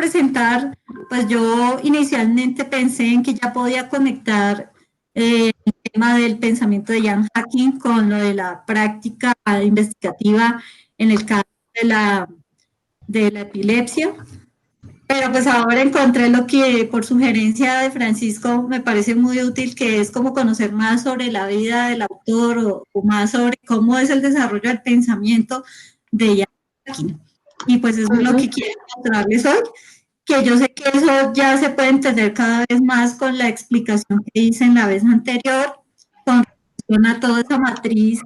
presentar, pues yo inicialmente pensé en que ya podía conectar el tema del pensamiento de Jan Hacking con lo de la práctica investigativa en el caso de la epilepsia. Pero pues ahora encontré lo que por sugerencia de Francisco me parece muy útil, que es como conocer más sobre la vida del autor o más sobre cómo es el desarrollo del pensamiento de Jan Hacking. Y pues eso es lo que quiero mostrarles hoy, que yo sé que eso ya se puede entender cada vez más con la explicación que hice en la vez anterior, con relación a toda esa matriz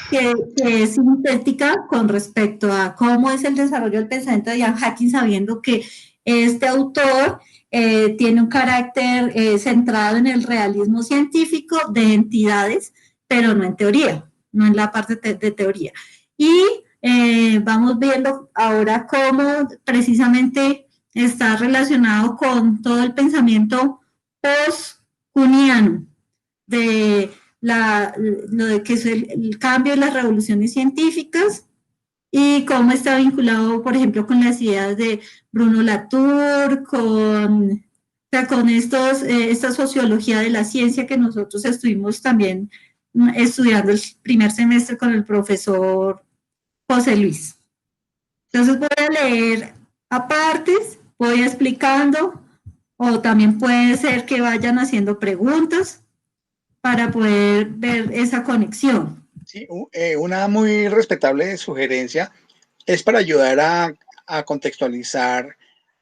que es sintética con respecto a cómo es el desarrollo del pensamiento de Jan Hacking, sabiendo que este autor tiene un carácter centrado en el realismo científico de entidades, pero no en teoría, no en la parte de teoría. Y vamos viendo ahora cómo precisamente está relacionado con todo el pensamiento post-Kuhniano, de lo de que es el cambio de las revoluciones científicas y cómo está vinculado, por ejemplo, con las ideas de Bruno Latour, o sea, con esta sociología de la ciencia que nosotros estuvimos también estudiando el primer semestre con el profesor José Luis. Entonces voy a leer apartes, voy explicando, o también puede ser que vayan haciendo preguntas para poder ver esa conexión. Sí, una muy respetable sugerencia es para ayudar a contextualizar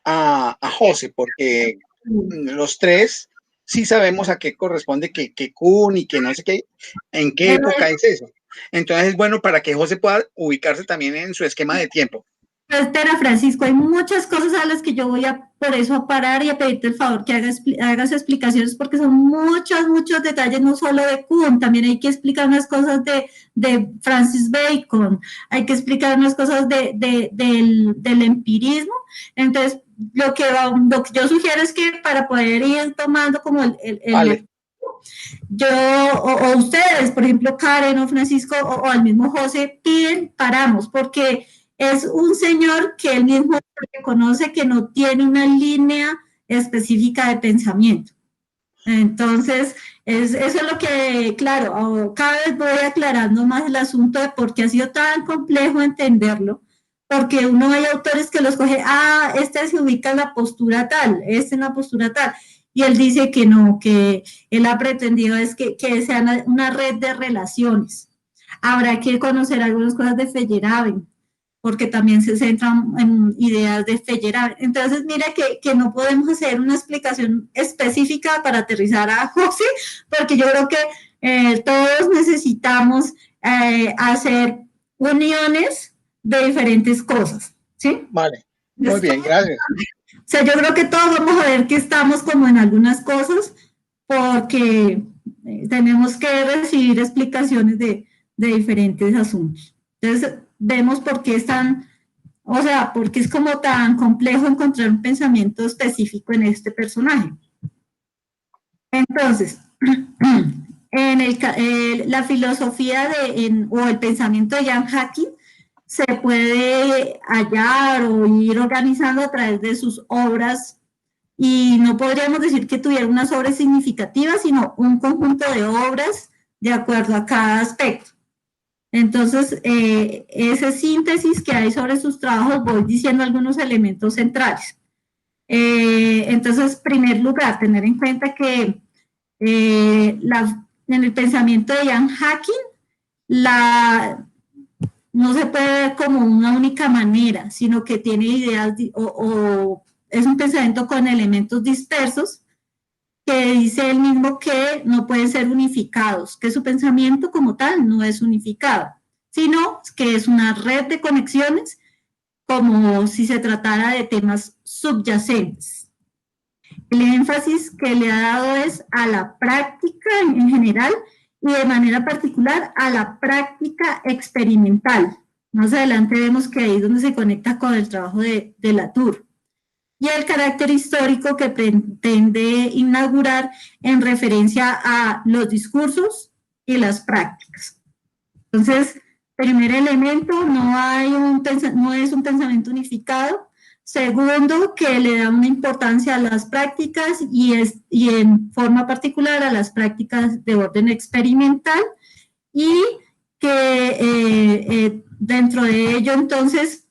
a José, porque los tres sí sabemos a qué corresponde que Kun y que no sé qué, en qué época es eso. Entonces es bueno para que José pueda ubicarse también en su esquema de tiempo. Espera, Francisco, hay muchas cosas a las que yo voy a, por eso, a parar y a pedirte el favor que hagas explicaciones, porque son muchos detalles, no solo de Kuhn, también hay que explicar unas cosas de Francis Bacon, hay que explicar unas cosas del empirismo. Entonces, lo que yo sugiero es que para poder ir tomando como Vale. yo o ustedes, por ejemplo, Karen o Francisco o al mismo José, paramos, porque es un señor que él mismo reconoce que no tiene una línea específica de pensamiento. Entonces, eso es lo que, claro, cada vez voy aclarando más el asunto de por qué ha sido tan complejo entenderlo, porque uno hay autores que los coge, este se ubica en la postura tal, este en la postura tal, y él dice que no, que él ha pretendido es que sea una red de relaciones. Habrá que conocer algunas cosas de Feyerabend, porque también se centran en ideas de Feyerabend. Entonces, mira que no podemos hacer una explicación específica para aterrizar a José, porque yo creo que todos necesitamos hacer uniones de diferentes cosas, ¿sí? Vale, muy bien, gracias. O sea, yo creo que todos vamos a ver que estamos como en algunas cosas, porque tenemos que recibir explicaciones de diferentes asuntos. Entonces, vemos por qué están, o sea, por qué es como tan complejo encontrar un pensamiento específico en este personaje. Entonces, la filosofía o el pensamiento de Jan Hacking se puede hallar o ir organizando a través de sus obras, y no podríamos decir que tuviera unas obras significativas, sino un conjunto de obras de acuerdo a cada aspecto. Entonces, esa síntesis que hay sobre sus trabajos, voy diciendo algunos elementos centrales. Entonces, en primer lugar, tener en cuenta que en el pensamiento de Jan Hacking, no se puede ver como una única manera, sino que tiene ideas o es un pensamiento con elementos dispersos, que dice él mismo que no pueden ser unificados, que su pensamiento como tal no es unificado, sino que es una red de conexiones, como si se tratara de temas subyacentes. El énfasis que le ha dado es a la práctica en general y de manera particular a la práctica experimental. Más adelante vemos que ahí es donde se conecta con el trabajo de Latour. Y el carácter histórico que pretende inaugurar en referencia a los discursos y las prácticas. Entonces, primer elemento, no es un pensamiento unificado, Segundo, que le da una importancia a las prácticas y en forma particular a las prácticas de orden experimental, y que dentro de ello entonces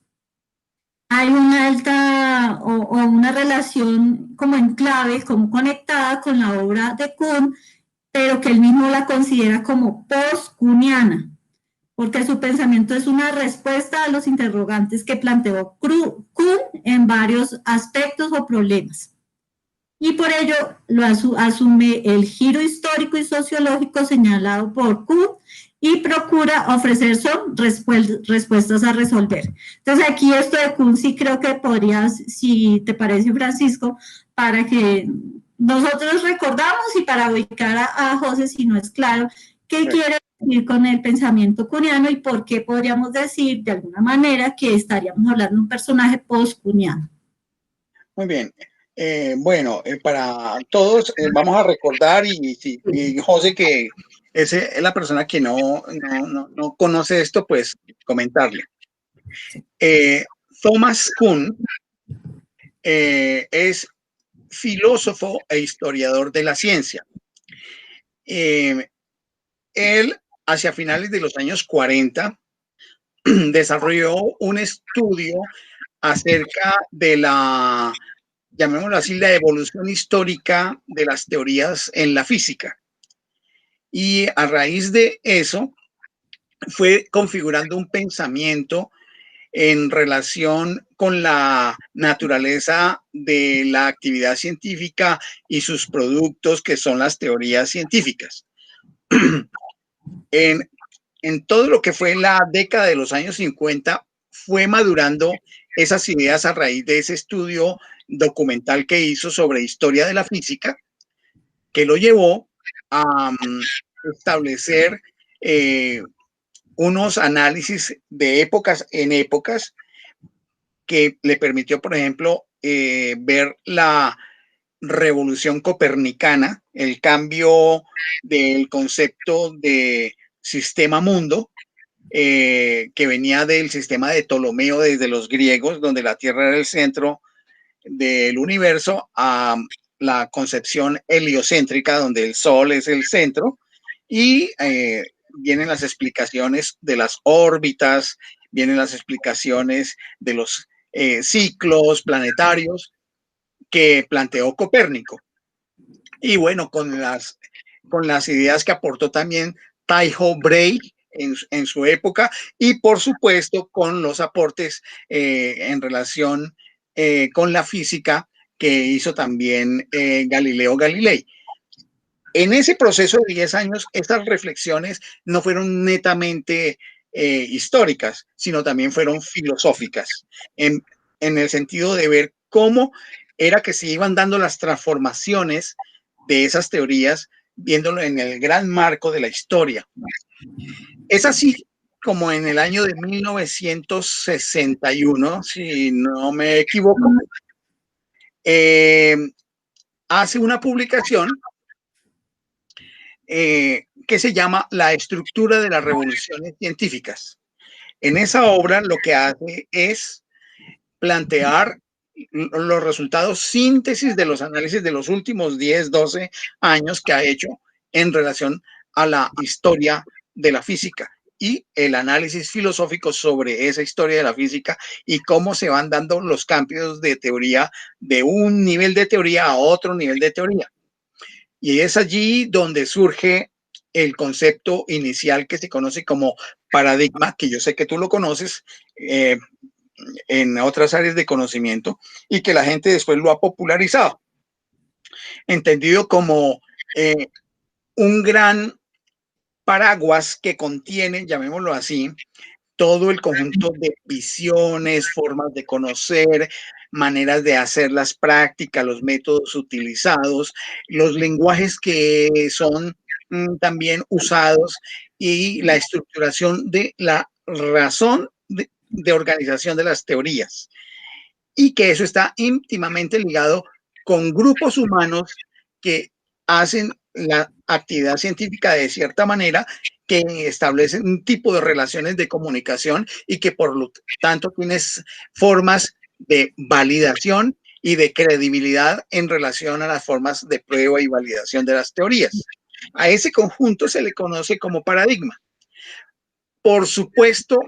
hay una alta o una relación como en clave, como conectada con la obra de Kuhn, pero que él mismo la considera como post-kuhniana, porque su pensamiento es una respuesta a los interrogantes que planteó Kuhn en varios aspectos o problemas. Y por ello lo asume el giro histórico y sociológico señalado por Kuhn y procura ofrecer son respuestas a resolver. Entonces aquí esto de Kuhn sí creo que podrías, si te parece, Francisco, para que nosotros recordamos y para ubicar a José, si no es claro, qué quiere decir con el pensamiento kuhniano y por qué podríamos decir de alguna manera que estaríamos hablando de un personaje post-kuhniano. Muy bien. Bueno, para todos vamos a recordar y José, que es la persona que no conoce esto, pues comentarle. Thomas Kuhn es filósofo e historiador de la ciencia. Él, hacia finales de los años 40, desarrolló un estudio acerca de la, llamémoslo así, la evolución histórica de las teorías en la física. Y a raíz de eso fue configurando un pensamiento en relación con la naturaleza de la actividad científica y sus productos, que son las teorías científicas. En todo lo que fue la década de los años 50, fue madurando esas ideas a raíz de ese estudio documental que hizo sobre historia de la física, que lo llevó a establecer unos análisis de épocas en épocas que le permitió, por ejemplo, ver la revolución copernicana, el cambio del concepto de sistema mundo, que venía del sistema de Ptolomeo desde los griegos, donde la Tierra era el centro del universo, a la concepción heliocéntrica, donde el Sol es el centro, y vienen las explicaciones de las órbitas, vienen las explicaciones de los ciclos planetarios que planteó Copérnico. Y bueno, con las ideas que aportó también Tycho Brahe en su época, y por supuesto con los aportes en relación con la física que hizo también Galileo Galilei. En ese proceso de 10 años, estas reflexiones no fueron netamente históricas, sino también fueron filosóficas, en el sentido de ver cómo era que se iban dando las transformaciones de esas teorías, viéndolo en el gran marco de la historia. Es así como en el año de 1961, si no me equivoco, hace una publicación que se llama La estructura de las revoluciones científicas. En esa obra lo que hace es plantear los resultados síntesis de los análisis de los últimos 10, 12 años que ha hecho en relación a la historia de la física y el análisis filosófico sobre esa historia de la física y cómo se van dando los cambios de teoría de un nivel de teoría a otro nivel de teoría. Y es allí donde surge el concepto inicial que se conoce como paradigma, que yo sé que tú lo conoces en otras áreas de conocimiento y que la gente después lo ha popularizado, entendido como un gran paraguas que contiene, llamémoslo así, todo el conjunto de visiones, formas de conocer, maneras de hacer las prácticas, los métodos utilizados, los lenguajes que son también usados y la estructuración de la razón de organización de las teorías. Y que eso está íntimamente ligado con grupos humanos que hacen la actividad científica de cierta manera, que establecen un tipo de relaciones de comunicación y que por lo tanto tienes formas de validación y de credibilidad en relación a las formas de prueba y validación de las teorías. A ese conjunto se le conoce como paradigma. Por supuesto,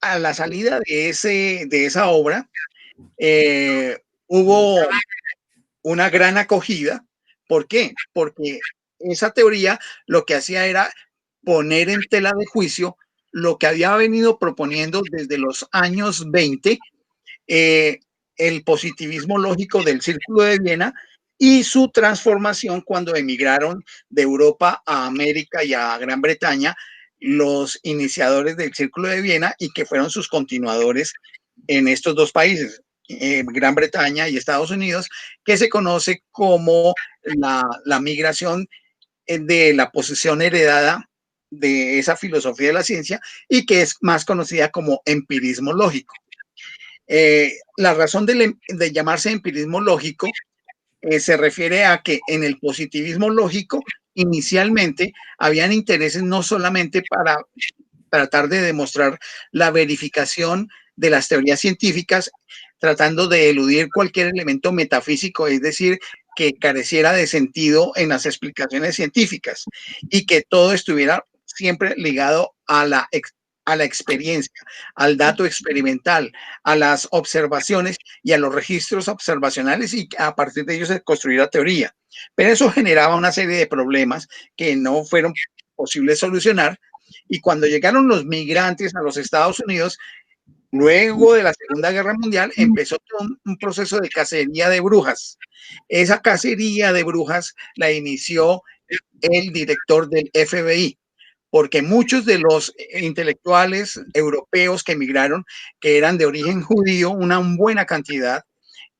a la salida de esa obra, hubo una gran acogida. ¿Por qué? Porque esa teoría lo que hacía era poner en tela de juicio lo que había venido proponiendo desde los años 20 el positivismo lógico del Círculo de Viena y su transformación cuando emigraron de Europa a América y a Gran Bretaña los iniciadores del Círculo de Viena y que fueron sus continuadores en estos dos países, Gran Bretaña y Estados Unidos, que se conoce como la migración de la posición heredada de esa filosofía de la ciencia y que es más conocida como empirismo lógico. La razón de llamarse empirismo lógico se refiere a que en el positivismo lógico inicialmente habían intereses no solamente para tratar de demostrar la verificación de las teorías científicas, tratando de eludir cualquier elemento metafísico, es decir, que careciera de sentido en las explicaciones científicas y que todo estuviera siempre ligado a la experiencia, al dato experimental, a las observaciones y a los registros observacionales y a partir de ellos se construir la teoría. Pero eso generaba una serie de problemas que no fueron posibles solucionar y cuando llegaron los migrantes a los Estados Unidos, luego de la Segunda Guerra Mundial, empezó un proceso de cacería de brujas. Esa cacería de brujas la inició el director del FBI, porque muchos de los intelectuales europeos que emigraron, que eran de origen judío, una buena cantidad,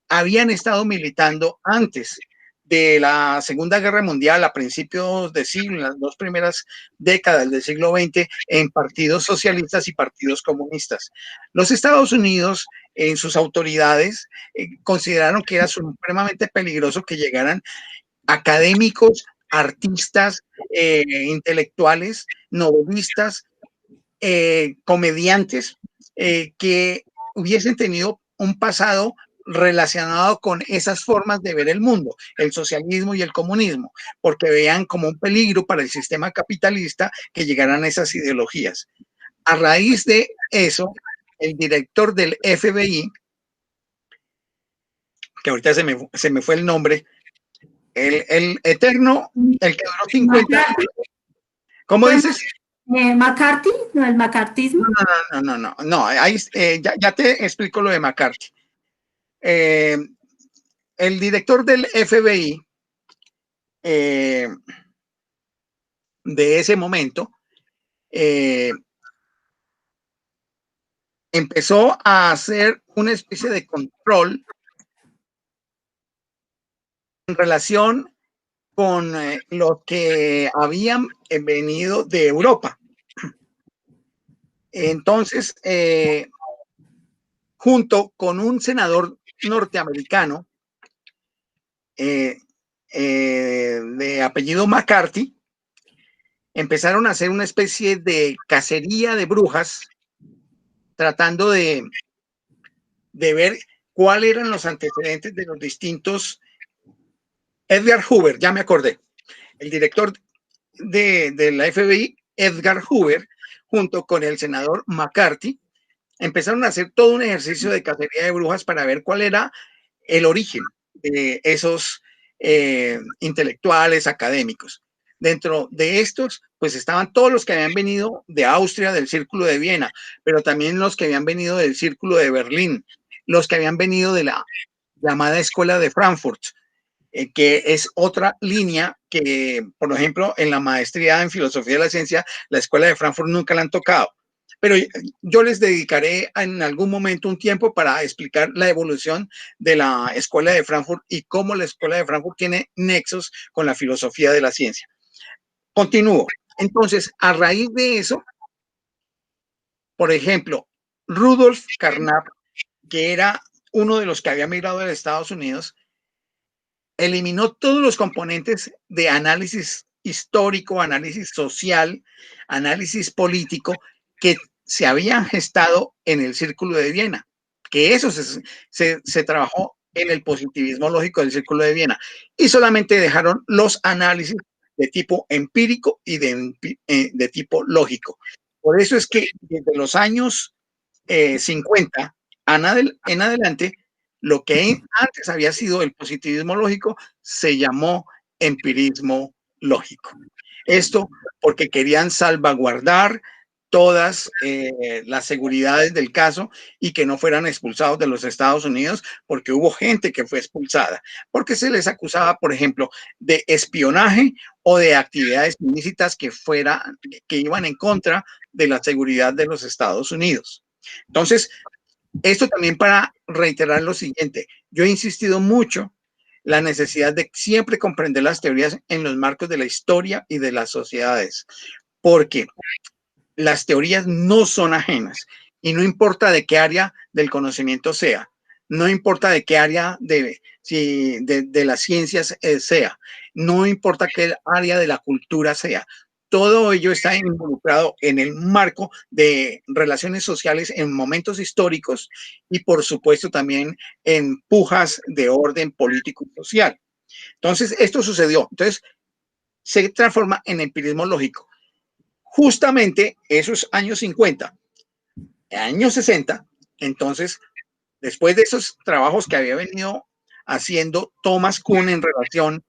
habían estado militando antes de la Segunda Guerra Mundial, a principios de siglo, en las dos primeras décadas del siglo XX, en partidos socialistas y partidos comunistas. Los Estados Unidos, en sus autoridades, consideraron que era supremamente peligroso que llegaran académicos, artistas, intelectuales, novelistas, comediantes que hubiesen tenido un pasado relacionado con esas formas de ver el mundo, el socialismo y el comunismo, porque veían como un peligro para el sistema capitalista que llegaran esas ideologías. A raíz de eso, el director del FBI, que ahorita se me fue el nombre, el eterno, el que duró 50 años. ¿Cómo dices? McCarthy, no, el macartismo. No, ahí, ya te explico lo de McCarthy. El director del FBI de ese momento empezó a hacer una especie de control en relación con los que habían venido de Europa. Entonces, junto con un senador norteamericano de apellido McCarthy, empezaron a hacer una especie de cacería de brujas, tratando de ver cuáles eran los antecedentes de los distintos. Edgar Hoover, ya me acordé, el director de la FBI, Edgar Hoover, junto con el senador McCarthy, empezaron a hacer todo un ejercicio de cacería de brujas para ver cuál era el origen de esos intelectuales académicos. Dentro de estos, pues estaban todos los que habían venido de Austria, del Círculo de Viena, pero también los que habían venido del Círculo de Berlín, los que habían venido de la llamada Escuela de Frankfurt, que es otra línea que, por ejemplo, en la maestría en Filosofía de la Ciencia, la Escuela de Frankfurt nunca la han tocado. Pero yo les dedicaré en algún momento un tiempo para explicar la evolución de la Escuela de Frankfurt y cómo la Escuela de Frankfurt tiene nexos con la filosofía de la ciencia. Continúo. Entonces, a raíz de eso, por ejemplo, Rudolf Carnap, que era uno de los que había migrado de Estados Unidos, eliminó todos los componentes de análisis histórico, análisis social, análisis político que se habían gestado en el Círculo de Viena. que eso se trabajó en el positivismo lógico del Círculo de Viena, y solamente dejaron los análisis de tipo empírico y de tipo lógico. Por eso es que desde los años 50 en adelante, lo que antes había sido el positivismo lógico se llamó empirismo lógico. Esto porque querían salvaguardar todas las seguridades del caso y que no fueran expulsados de los Estados Unidos, porque hubo gente que fue expulsada, porque se les acusaba, por ejemplo, de espionaje o de actividades ilícitas que iban en contra de la seguridad de los Estados Unidos. Entonces, esto también para reiterar lo siguiente, yo he insistido mucho la necesidad de siempre comprender las teorías en los marcos de la historia y de las sociedades, porque las teorías no son ajenas y no importa de qué área del conocimiento sea, no importa de qué área de las ciencias sea, no importa qué área de la cultura sea, todo ello está involucrado en el marco de relaciones sociales en momentos históricos y por supuesto también en pujas de orden político y social. Entonces, esto sucedió. Entonces, se transforma en empirismo lógico. Justamente esos años 50, años 60, entonces, después de esos trabajos que había venido haciendo Thomas Kuhn en relación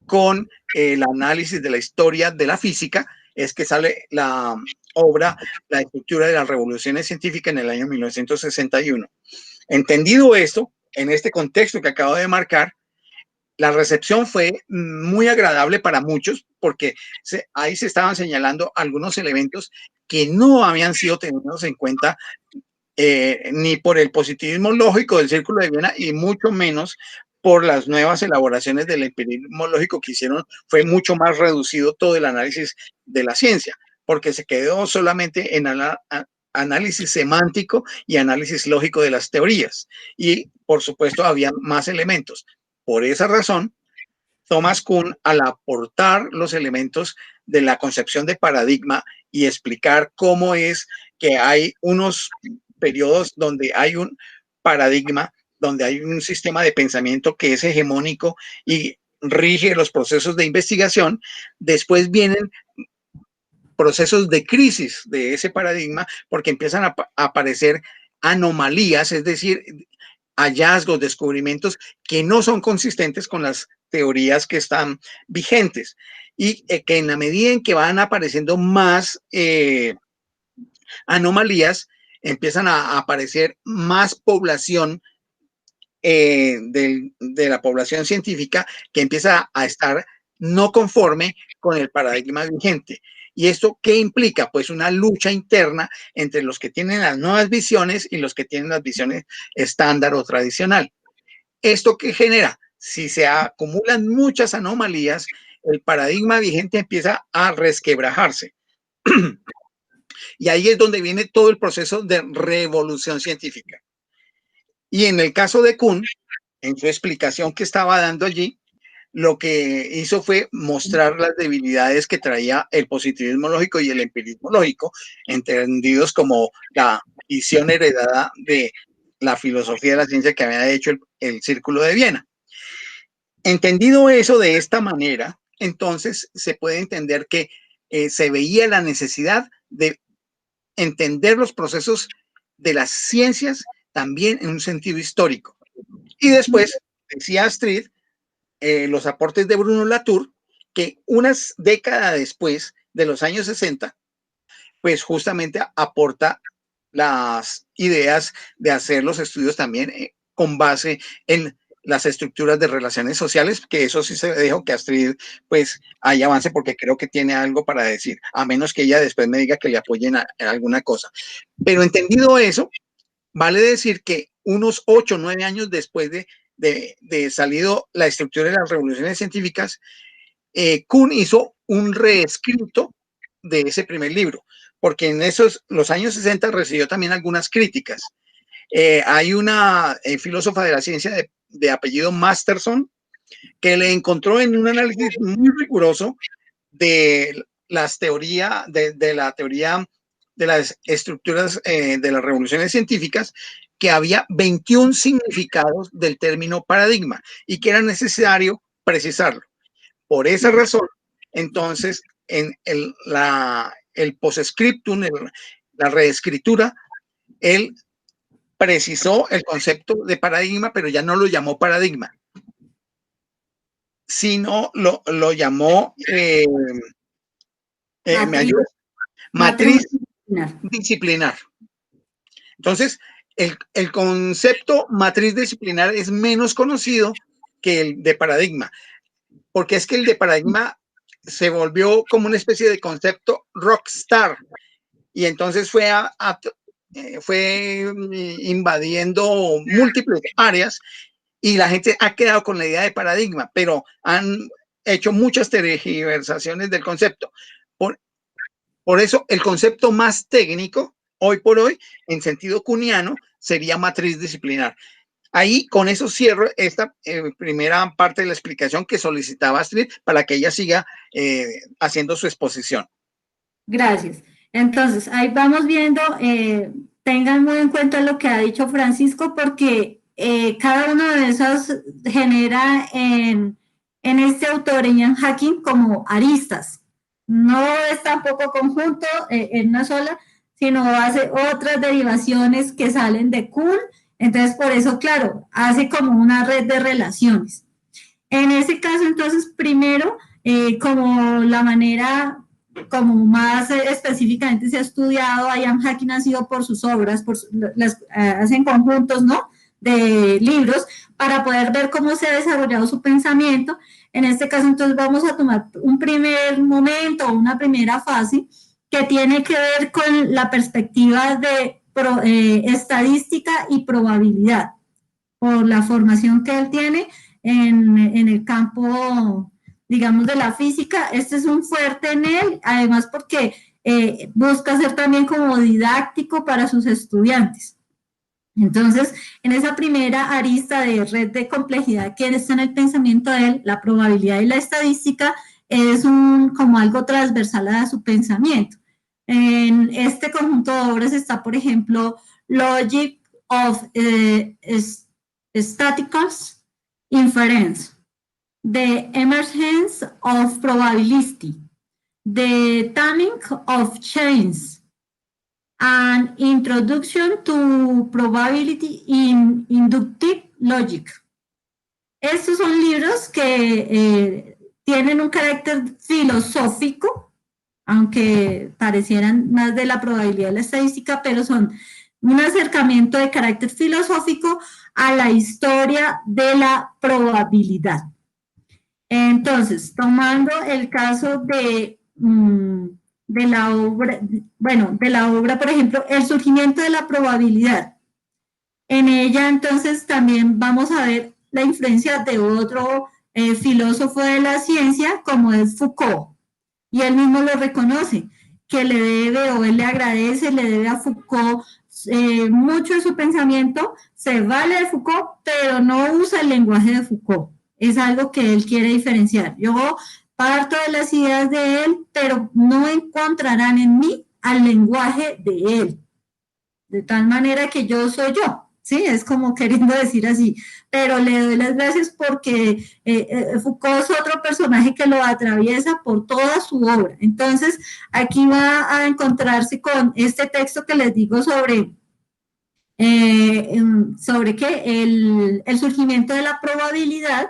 con el análisis de la historia de la física, es que sale la obra La estructura de las revoluciones científicas en el año 1961. Entendido esto, en este contexto que acabo de marcar, la recepción fue muy agradable para muchos porque ahí se estaban señalando algunos elementos que no habían sido tenidos en cuenta ni por el positivismo lógico del Círculo de Viena y mucho menos por las nuevas elaboraciones del empirismo lógico que hicieron. Fue mucho más reducido todo el análisis de la ciencia, porque se quedó solamente en análisis semántico y análisis lógico de las teorías. Y, por supuesto, había más elementos. Por esa razón, Thomas Kuhn, al aportar los elementos de la concepción de paradigma y explicar cómo es que hay unos periodos donde hay un paradigma, donde hay un sistema de pensamiento que es hegemónico y rige los procesos de investigación, después vienen procesos de crisis de ese paradigma porque empiezan a aparecer anomalías, es decir, hallazgos, descubrimientos que no son consistentes con las teorías que están vigentes y que en la medida en que van apareciendo más anomalías, empiezan a aparecer más población de la población científica que empieza a estar no conforme con el paradigma vigente. ¿Y esto qué implica? Pues una lucha interna entre los que tienen las nuevas visiones y los que tienen las visiones estándar o tradicional. ¿Esto qué genera? Si se acumulan muchas anomalías, el paradigma vigente empieza a resquebrajarse. Y ahí es donde viene todo el proceso de revolución científica. Y en el caso de Kuhn, en su explicación que estaba dando allí, lo que hizo fue mostrar las debilidades que traía el positivismo lógico y el empirismo lógico, entendidos como la visión heredada de la filosofía de la ciencia que había hecho el Círculo de Viena. Entendido eso de esta manera, entonces se puede entender que se veía la necesidad de entender los procesos de las ciencias también en un sentido histórico. Y después, decía Astrid, los aportes de Bruno Latour, que unas décadas después de los años 60, pues justamente aporta las ideas de hacer los estudios también con base en las estructuras de relaciones sociales, que eso sí se dejo que Astrid pues ahí avance porque creo que tiene algo para decir, a menos que ella después me diga que le apoyen en alguna cosa. Pero entendido eso, vale decir que unos 8 o 9 años después de salido la estructura de las revoluciones científicas, Kuhn hizo un reescrito de ese primer libro, porque en los años 60 recibió también algunas críticas. Hay una filósofa de la ciencia de apellido Masterson que le encontró en un análisis muy riguroso de las teorías, de la teoría de las estructuras de las revoluciones científicas, que había 21 significados del término paradigma y que era necesario precisarlo. Por esa razón, entonces, en el postscriptum, la reescritura, él precisó el concepto de paradigma, pero ya no lo llamó paradigma, sino lo llamó, ¿me ayudas? Matriz disciplinar. Entonces, el concepto matriz disciplinar es menos conocido que el de paradigma, porque es que el de paradigma se volvió como una especie de concepto rockstar y entonces fue invadiendo múltiples áreas y la gente ha quedado con la idea de paradigma, pero han hecho muchas tergiversaciones del concepto. Por eso el concepto más técnico, hoy por hoy, en sentido kuhniano, sería matriz disciplinar. Ahí, con eso cierro esta primera parte de la explicación que solicitaba Astrid para que ella siga haciendo su exposición. Gracias. Entonces, ahí vamos viendo, tengan muy en cuenta lo que ha dicho Francisco, porque cada uno de esos genera en este autor, en Ian Hacking, como aristas. No es tampoco conjunto en una sola, sino hace otras derivaciones que salen de Kuhn. Entonces, por eso, claro, hace como una red de relaciones. En ese caso, entonces, primero, como la manera como más específicamente se ha estudiado a Ian Hacking ha sido por sus obras, hacen conjuntos, ¿no?, de libros para poder ver cómo se ha desarrollado su pensamiento. En este caso, entonces, vamos a tomar un primer momento, una primera fase que tiene que ver con la perspectiva de estadística y probabilidad, por la formación que él tiene en el campo, digamos, de la física. Este es un fuerte en él, además porque busca ser también como didáctico para sus estudiantes. Entonces, en esa primera arista de red de complejidad que está en el pensamiento de él, la probabilidad y la estadística es como algo transversal a su pensamiento. En este conjunto de obras está, por ejemplo, Logic of Statistical Inference, The Emergence of Probability, The Taming of Chains, An Introduction to Probability in Inductive Logic. Estos son libros que tienen un carácter filosófico, aunque parecieran más de la probabilidad de la estadística, pero son un acercamiento de carácter filosófico a la historia de la probabilidad. Entonces, tomando el caso de la obra, por ejemplo, el surgimiento de la probabilidad. En ella, entonces, también vamos a ver la influencia de otro filósofo de la ciencia, como es Foucault. Y él mismo lo reconoce, que le debe, o él le agradece, le debe a Foucault mucho de su pensamiento, se vale de Foucault, pero no usa el lenguaje de Foucault. Es algo que él quiere diferenciar. Yo parto de las ideas de él, pero no encontrarán en mí al lenguaje de él. De tal manera que yo soy yo. Sí, es como queriendo decir así, pero le doy las gracias porque Foucault es otro personaje que lo atraviesa por toda su obra. Entonces, aquí va a encontrarse con este texto que les digo sobre el surgimiento de la probabilidad.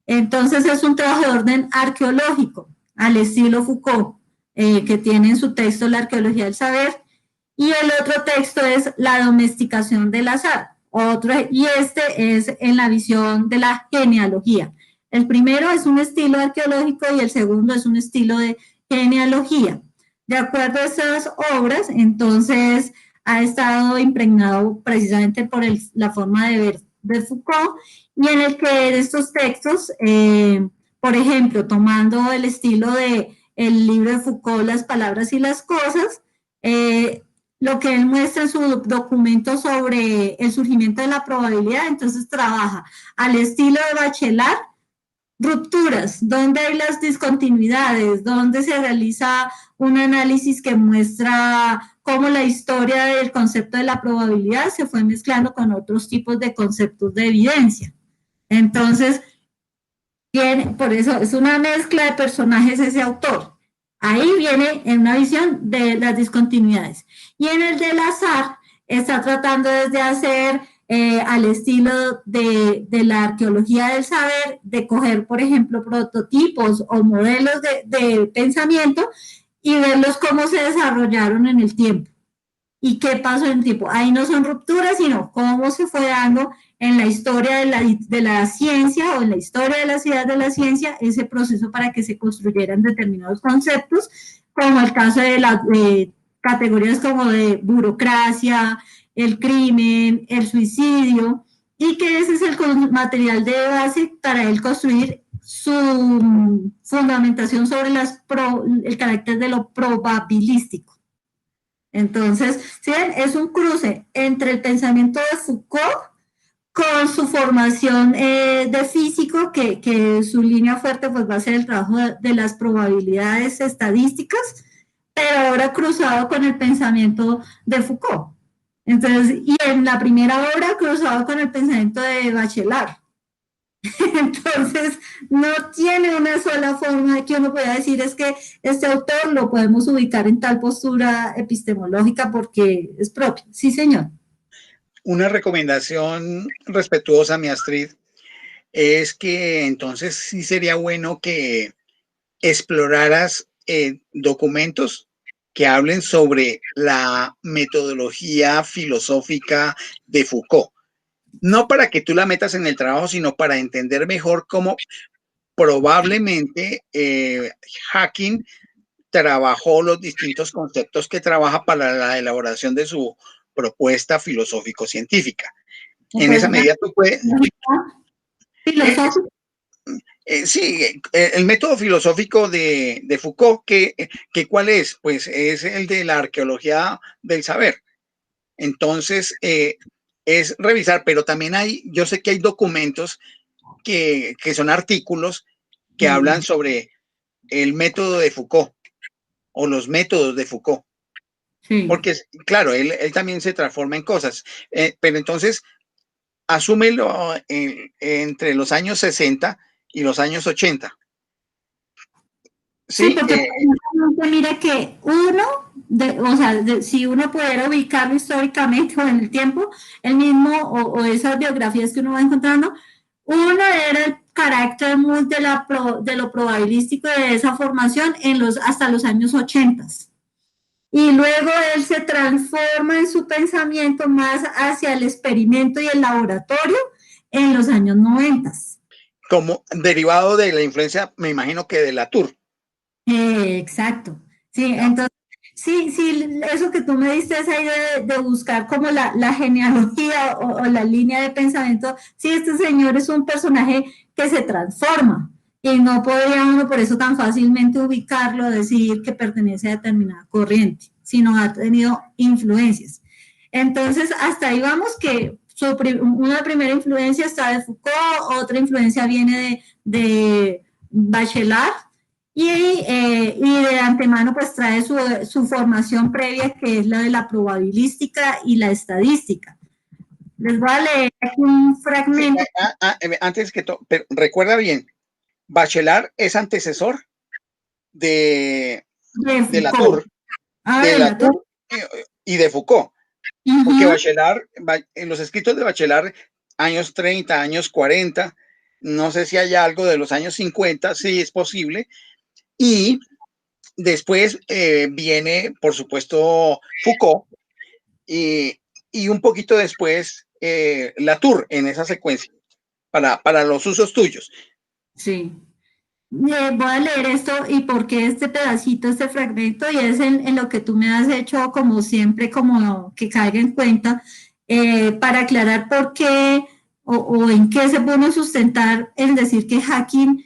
Entonces, es un trabajo de orden arqueológico, al estilo Foucault, que tiene en su texto La arqueología del saber. Y el otro texto es La domesticación del azar. Y este es en la visión de la genealogía. El primero es un estilo arqueológico y el segundo es un estilo de genealogía. De acuerdo a estas obras, entonces ha estado impregnado precisamente por la forma de ver de Foucault, y en el que en estos textos, por ejemplo, tomando el estilo de el libro de Foucault, Las palabras y las cosas, lo que él muestra en su documento sobre el surgimiento de la probabilidad, entonces trabaja al estilo de Bachelard, rupturas, dónde hay las discontinuidades, dónde se realiza un análisis que muestra cómo la historia del concepto de la probabilidad se fue mezclando con otros tipos de conceptos de evidencia. Entonces, por eso es una mezcla de personajes ese autor. Ahí viene en una visión de las discontinuidades. Y en el del azar está tratando desde hacer al estilo de la arqueología del saber, de coger, por ejemplo, prototipos o modelos de pensamiento y verlos cómo se desarrollaron en el tiempo. ¿Y qué pasó en el tiempo? Ahí no son rupturas, sino cómo se fue dando en la historia de la ciencia o en la historia de la ciudad de la ciencia ese proceso para que se construyeran determinados conceptos, como el caso de las categorías como de burocracia, el crimen, el suicidio, y que ese es el material de base para él construir su fundamentación sobre el carácter de lo probabilístico. Entonces, ¿sí ven? Es un cruce entre el pensamiento de Foucault con su formación de físico, que su línea fuerte pues, va a ser el trabajo de las probabilidades estadísticas, pero ahora cruzado con el pensamiento de Foucault. Entonces, y en la primera obra cruzado con el pensamiento de Bachelard. Entonces, no tiene una sola forma de que uno pueda decir es que este autor lo podemos ubicar en tal postura epistemológica porque es propio. Sí, señor. Una recomendación respetuosa, mi Astrid, es que entonces sí sería bueno que exploraras documentos que hablen sobre la metodología filosófica de Foucault. No para que tú la metas en el trabajo, sino para entender mejor cómo probablemente Hacking trabajó los distintos conceptos que trabaja para la elaboración de su propuesta filosófico-científica. En esa medida tú puedes... Filosófico. Sí, el método filosófico de Foucault, ¿cuál es? Pues es el de la arqueología del saber. Entonces, es revisar, pero también yo sé que hay documentos que son artículos que hablan sobre el método de Foucault o los métodos de Foucault. Sí. Porque, claro, él también se transforma en cosas. Pero entonces, asúmelo entre los años 60 y los años 80. Sí, porque mira que si uno pudiera ubicarlo históricamente o en el tiempo, el mismo, o esas biografías que uno va encontrando, uno era el carácter muy de lo probabilístico de esa formación hasta los años 80. Y luego él se transforma en su pensamiento más hacia el experimento y el laboratorio en los años 90. Como derivado de la influencia, me imagino que de Latour. Exacto. Sí, entonces, sí, eso que tú me diste esa idea de buscar como la genealogía o la línea de pensamiento, sí, este señor es un personaje que se transforma y no podría uno por eso tan fácilmente ubicarlo, decir que pertenece a determinada corriente, sino ha tenido influencias. Entonces, hasta ahí vamos que una primera influencia está de Foucault, otra influencia viene de Bachelard, y de antemano pues trae su formación previa, que es la de la probabilística y la estadística. Les voy a leer aquí un fragmento. Sí, antes que todo, pero recuerda bien, Bachelard es antecesor de Latour, de Latour y de Foucault. Porque Bachelard, en los escritos de Bachelard, años 30, años 40, no sé si hay algo de los años 50, sí es posible. Y después viene, por supuesto, Foucault y un poquito después Latour en esa secuencia para los usos tuyos. Sí. Voy a leer esto y por qué este pedacito, este fragmento, y es en lo que tú me has hecho como siempre, como que caiga en cuenta, para aclarar por qué o en qué se puede sustentar el decir que Hacking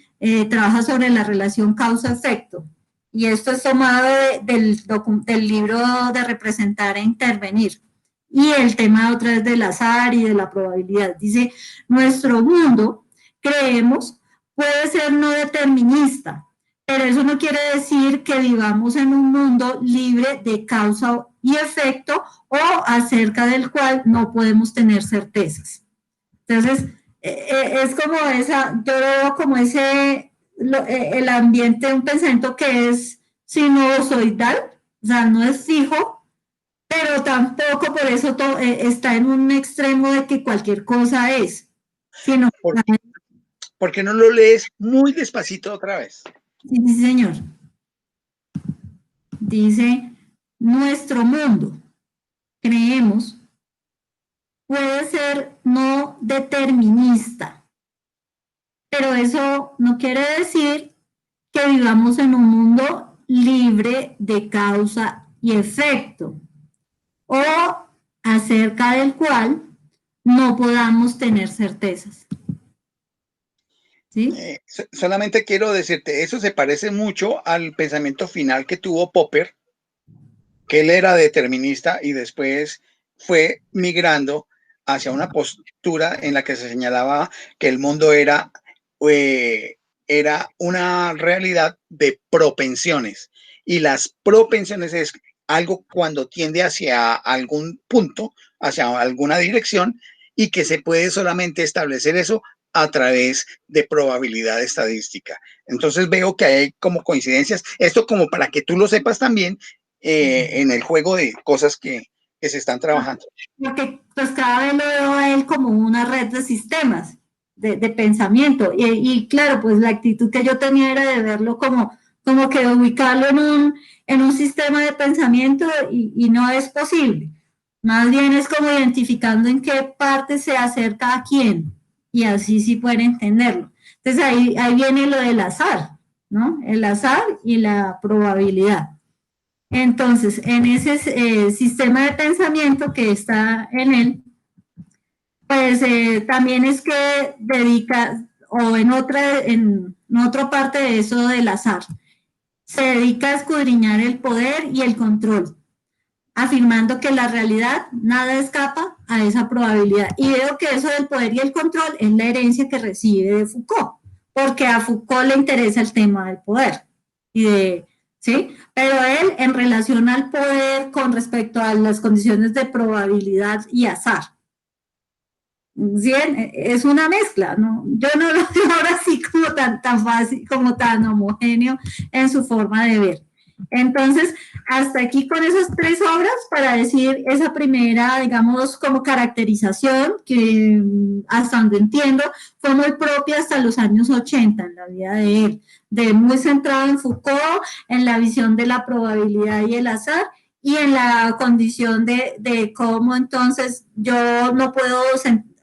trabaja sobre la relación causa-efecto. Y esto es tomado del libro de Representar e Intervenir. Y el tema otra vez del azar y de la probabilidad. Dice, nuestro mundo, creemos, puede ser no determinista, pero eso no quiere decir que vivamos en un mundo libre de causa y efecto o acerca del cual no podemos tener certezas. Entonces, es como esa, yo veo como el ambiente de un pensamiento que es sinusoidal, o sea, no es fijo, pero tampoco por eso está en un extremo de que cualquier cosa es, sino ¿Por qué no lo lees muy despacito otra vez? sí, sí, señor. Dice, nuestro mundo, creemos, puede ser no determinista, pero eso no quiere decir que vivamos en un mundo libre de causa y efecto, o acerca del cual no podamos tener certezas. ¿Sí? Solamente quiero decirte, eso se parece mucho al pensamiento final que tuvo Popper, que él era determinista y después fue migrando hacia una postura en la que se señalaba que el mundo era una realidad de propensiones. Y las propensiones es algo cuando tiende hacia algún punto, hacia alguna dirección, y que se puede solamente establecer eso a través de probabilidad estadística. Entonces veo que hay como coincidencias. Esto como para que tú lo sepas también en el juego de cosas que se están trabajando. Porque pues cada vez lo veo a él como una red de sistemas de pensamiento. Y, claro, pues la actitud que yo tenía era de verlo como que ubicarlo en un sistema de pensamiento y no es posible. Más bien es como identificando en qué parte se acerca a quién y así sí pueden entenderlo. Entonces ahí viene lo del azar, ¿no? El azar y la probabilidad. Entonces, en ese sistema de pensamiento que está en él, pues también es que dedica, o en otra parte de eso del azar, se dedica a escudriñar el poder y el control, afirmando que la realidad nada escapa a esa probabilidad. Y veo que eso del poder y el control es la herencia que recibe de Foucault, porque a Foucault le interesa el tema del poder y de, ¿sí? Pero él en relación al poder con respecto a las condiciones de probabilidad y azar. Bien, es una mezcla, ¿no? Yo no lo veo ahora así como tan fácil, como tan homogéneo en su forma de ver. Entonces, hasta aquí con esas tres obras para decir esa primera, digamos, como caracterización, que hasta donde entiendo, fue muy propia hasta los años 80 en la vida de él, de muy centrado en Foucault, en la visión de la probabilidad y el azar, y en la condición de cómo entonces yo no puedo,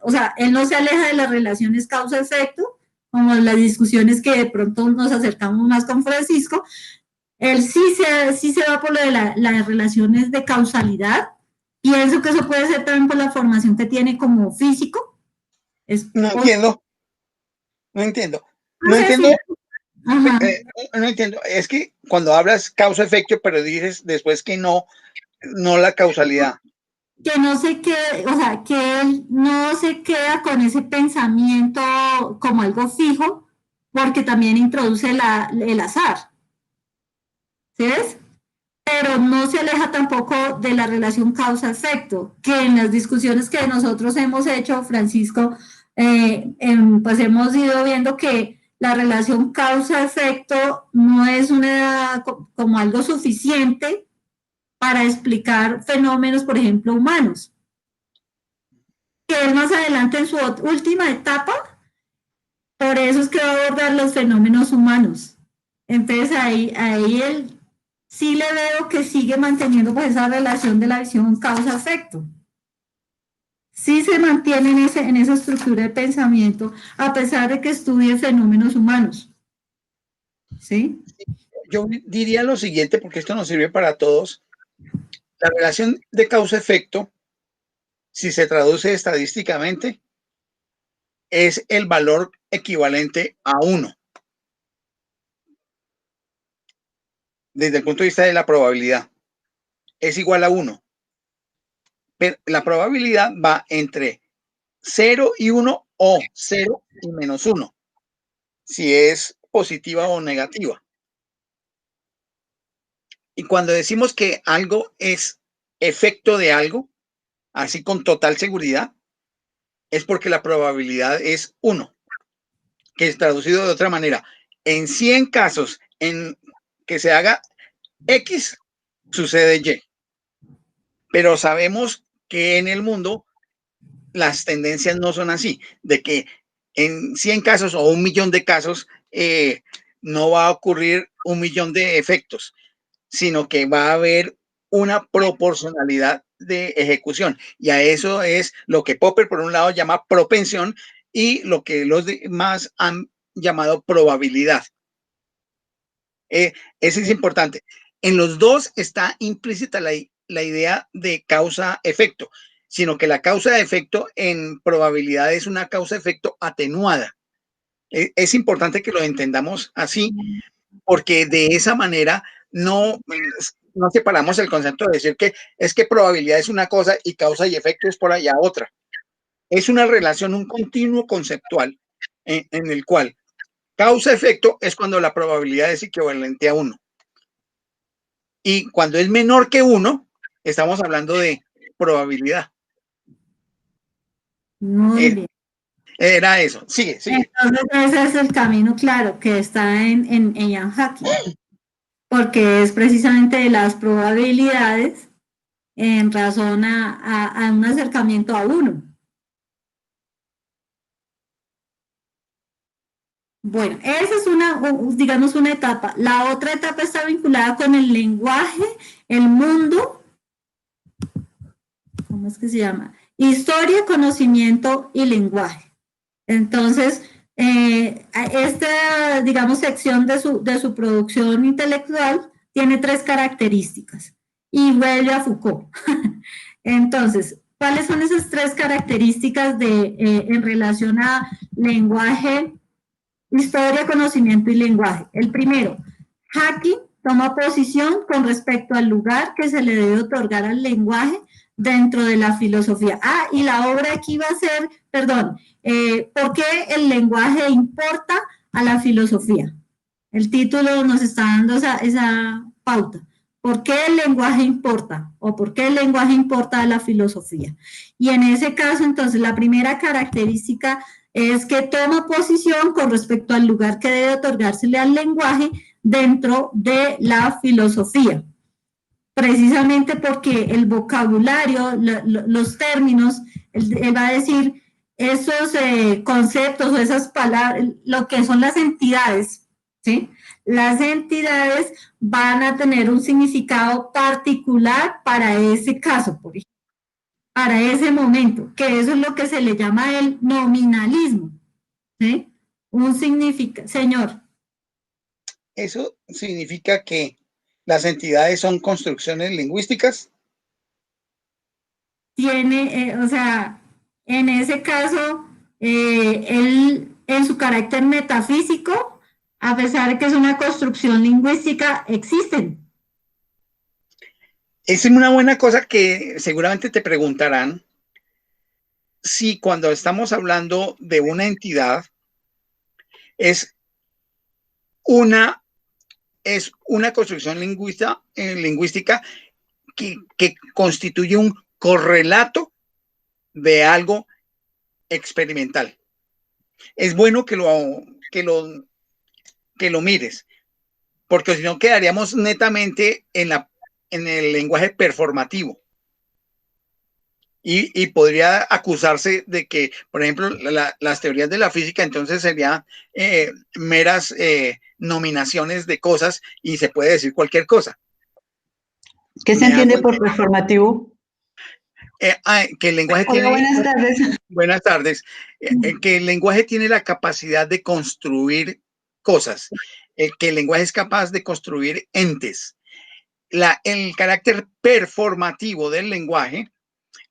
o sea, él no se aleja de las relaciones causa-efecto, como las discusiones que de pronto nos acercamos más con Francisco, él sí se va por lo de las relaciones de causalidad. Pienso que eso puede ser también por la formación que tiene como físico. No entiendo, no entiendo, No no sé entiendo, si. Ajá. no entiendo. Es que cuando hablas causa-efecto, pero dices después que no, no la causalidad. Que no se quede, o sea, que él no se queda con ese pensamiento como algo fijo, porque también introduce el azar, ¿sí ves? Pero no se aleja tampoco de la relación causa-efecto, que en las discusiones que nosotros hemos hecho, Francisco, pues hemos ido viendo que la relación causa-efecto no es como algo suficiente para explicar fenómenos, por ejemplo, humanos. Que él más adelante en su última etapa, por eso es que va a abordar los fenómenos humanos. Entonces ahí él sí le veo que sigue manteniendo pues esa relación de la visión causa-efecto. Sí se mantiene en esa estructura de pensamiento a pesar de que estudie fenómenos humanos. ¿Sí? Yo diría lo siguiente, porque esto nos sirve para todos. La relación de causa-efecto, si se traduce estadísticamente, es el valor equivalente a 1, desde el punto de vista de la probabilidad. Es igual a 1. Pero la probabilidad va entre 0 y 1 o 0 y -1. si es positiva o negativa. Y cuando decimos que algo es efecto de algo, así con total seguridad, es porque la probabilidad es 1, que es traducido de otra manera. En 100 casos en que se haga X, sucede Y. Pero sabemos que en el mundo las tendencias no son así, de que en 100 casos o 1.000.000 de casos no va a ocurrir 1.000.000 de efectos, sino que va a haber una proporcionalidad de ejecución. Y a eso es lo que Popper, por un lado, llama propensión y lo que los demás han llamado probabilidad. Ese es importante. En los dos está implícita la idea de causa-efecto, sino que la causa-efecto en probabilidad es una causa-efecto atenuada. Es importante que lo entendamos así, porque de esa manera no separamos el concepto de decir que es que probabilidad es una cosa y causa y efecto es por allá otra. Es una relación, un continuo conceptual en el cual causa-efecto es cuando la probabilidad es equivalente a 1. Y cuando es menor que 1, estamos hablando de probabilidad. Muy bien. Era eso. Sigue. Entonces ese es el camino claro que está en Ian Hacking, porque es precisamente de las probabilidades en razón a un acercamiento a 1. Bueno, esa es digamos, una etapa. La otra etapa está vinculada con el lenguaje, el mundo, ¿cómo es que se llama? Historia, conocimiento y lenguaje. Entonces, esta, digamos, sección de su producción intelectual tiene 3 características y vuelve a Foucault. Entonces, ¿cuáles son esas 3 características en relación a lenguaje, historia, conocimiento y lenguaje? El primero, Hacking toma posición con respecto al lugar que se le debe otorgar al lenguaje dentro de la filosofía. Y la obra aquí va a ser, ¿por qué el lenguaje importa a la filosofía? El título nos está dando esa pauta. ¿Por qué el lenguaje importa? ¿O por qué el lenguaje importa a la filosofía? Y en ese caso, entonces, la primera característica es que toma posición con respecto al lugar que debe otorgársele al lenguaje dentro de la filosofía. Precisamente porque el vocabulario, los términos, él va a decir esos conceptos o esas palabras, lo que son las entidades, ¿sí? Las entidades van a tener un significado particular para ese caso, por ejemplo, para ese momento, que eso es lo que se le llama el nominalismo, ¿sí? Un significado, señor. Eso significa que las entidades son construcciones lingüísticas. Tiene, o sea, en ese caso, él en su carácter metafísico, a pesar de que es una construcción lingüística, existen. Es una buena cosa que seguramente te preguntarán si cuando estamos hablando de una entidad es una, construcción lingüística que constituye un correlato de algo experimental. Es bueno que lo mires, porque si no quedaríamos netamente en el lenguaje performativo. Y podría acusarse de que, por ejemplo, las teorías de la física entonces serían meras nominaciones de cosas y se puede decir cualquier cosa. ¿Qué se entiende por performativo? Que el lenguaje tiene... Buenas tardes. Buenas tardes. Que el lenguaje tiene la capacidad de construir cosas, que el lenguaje es capaz de construir entes. El carácter performativo del lenguaje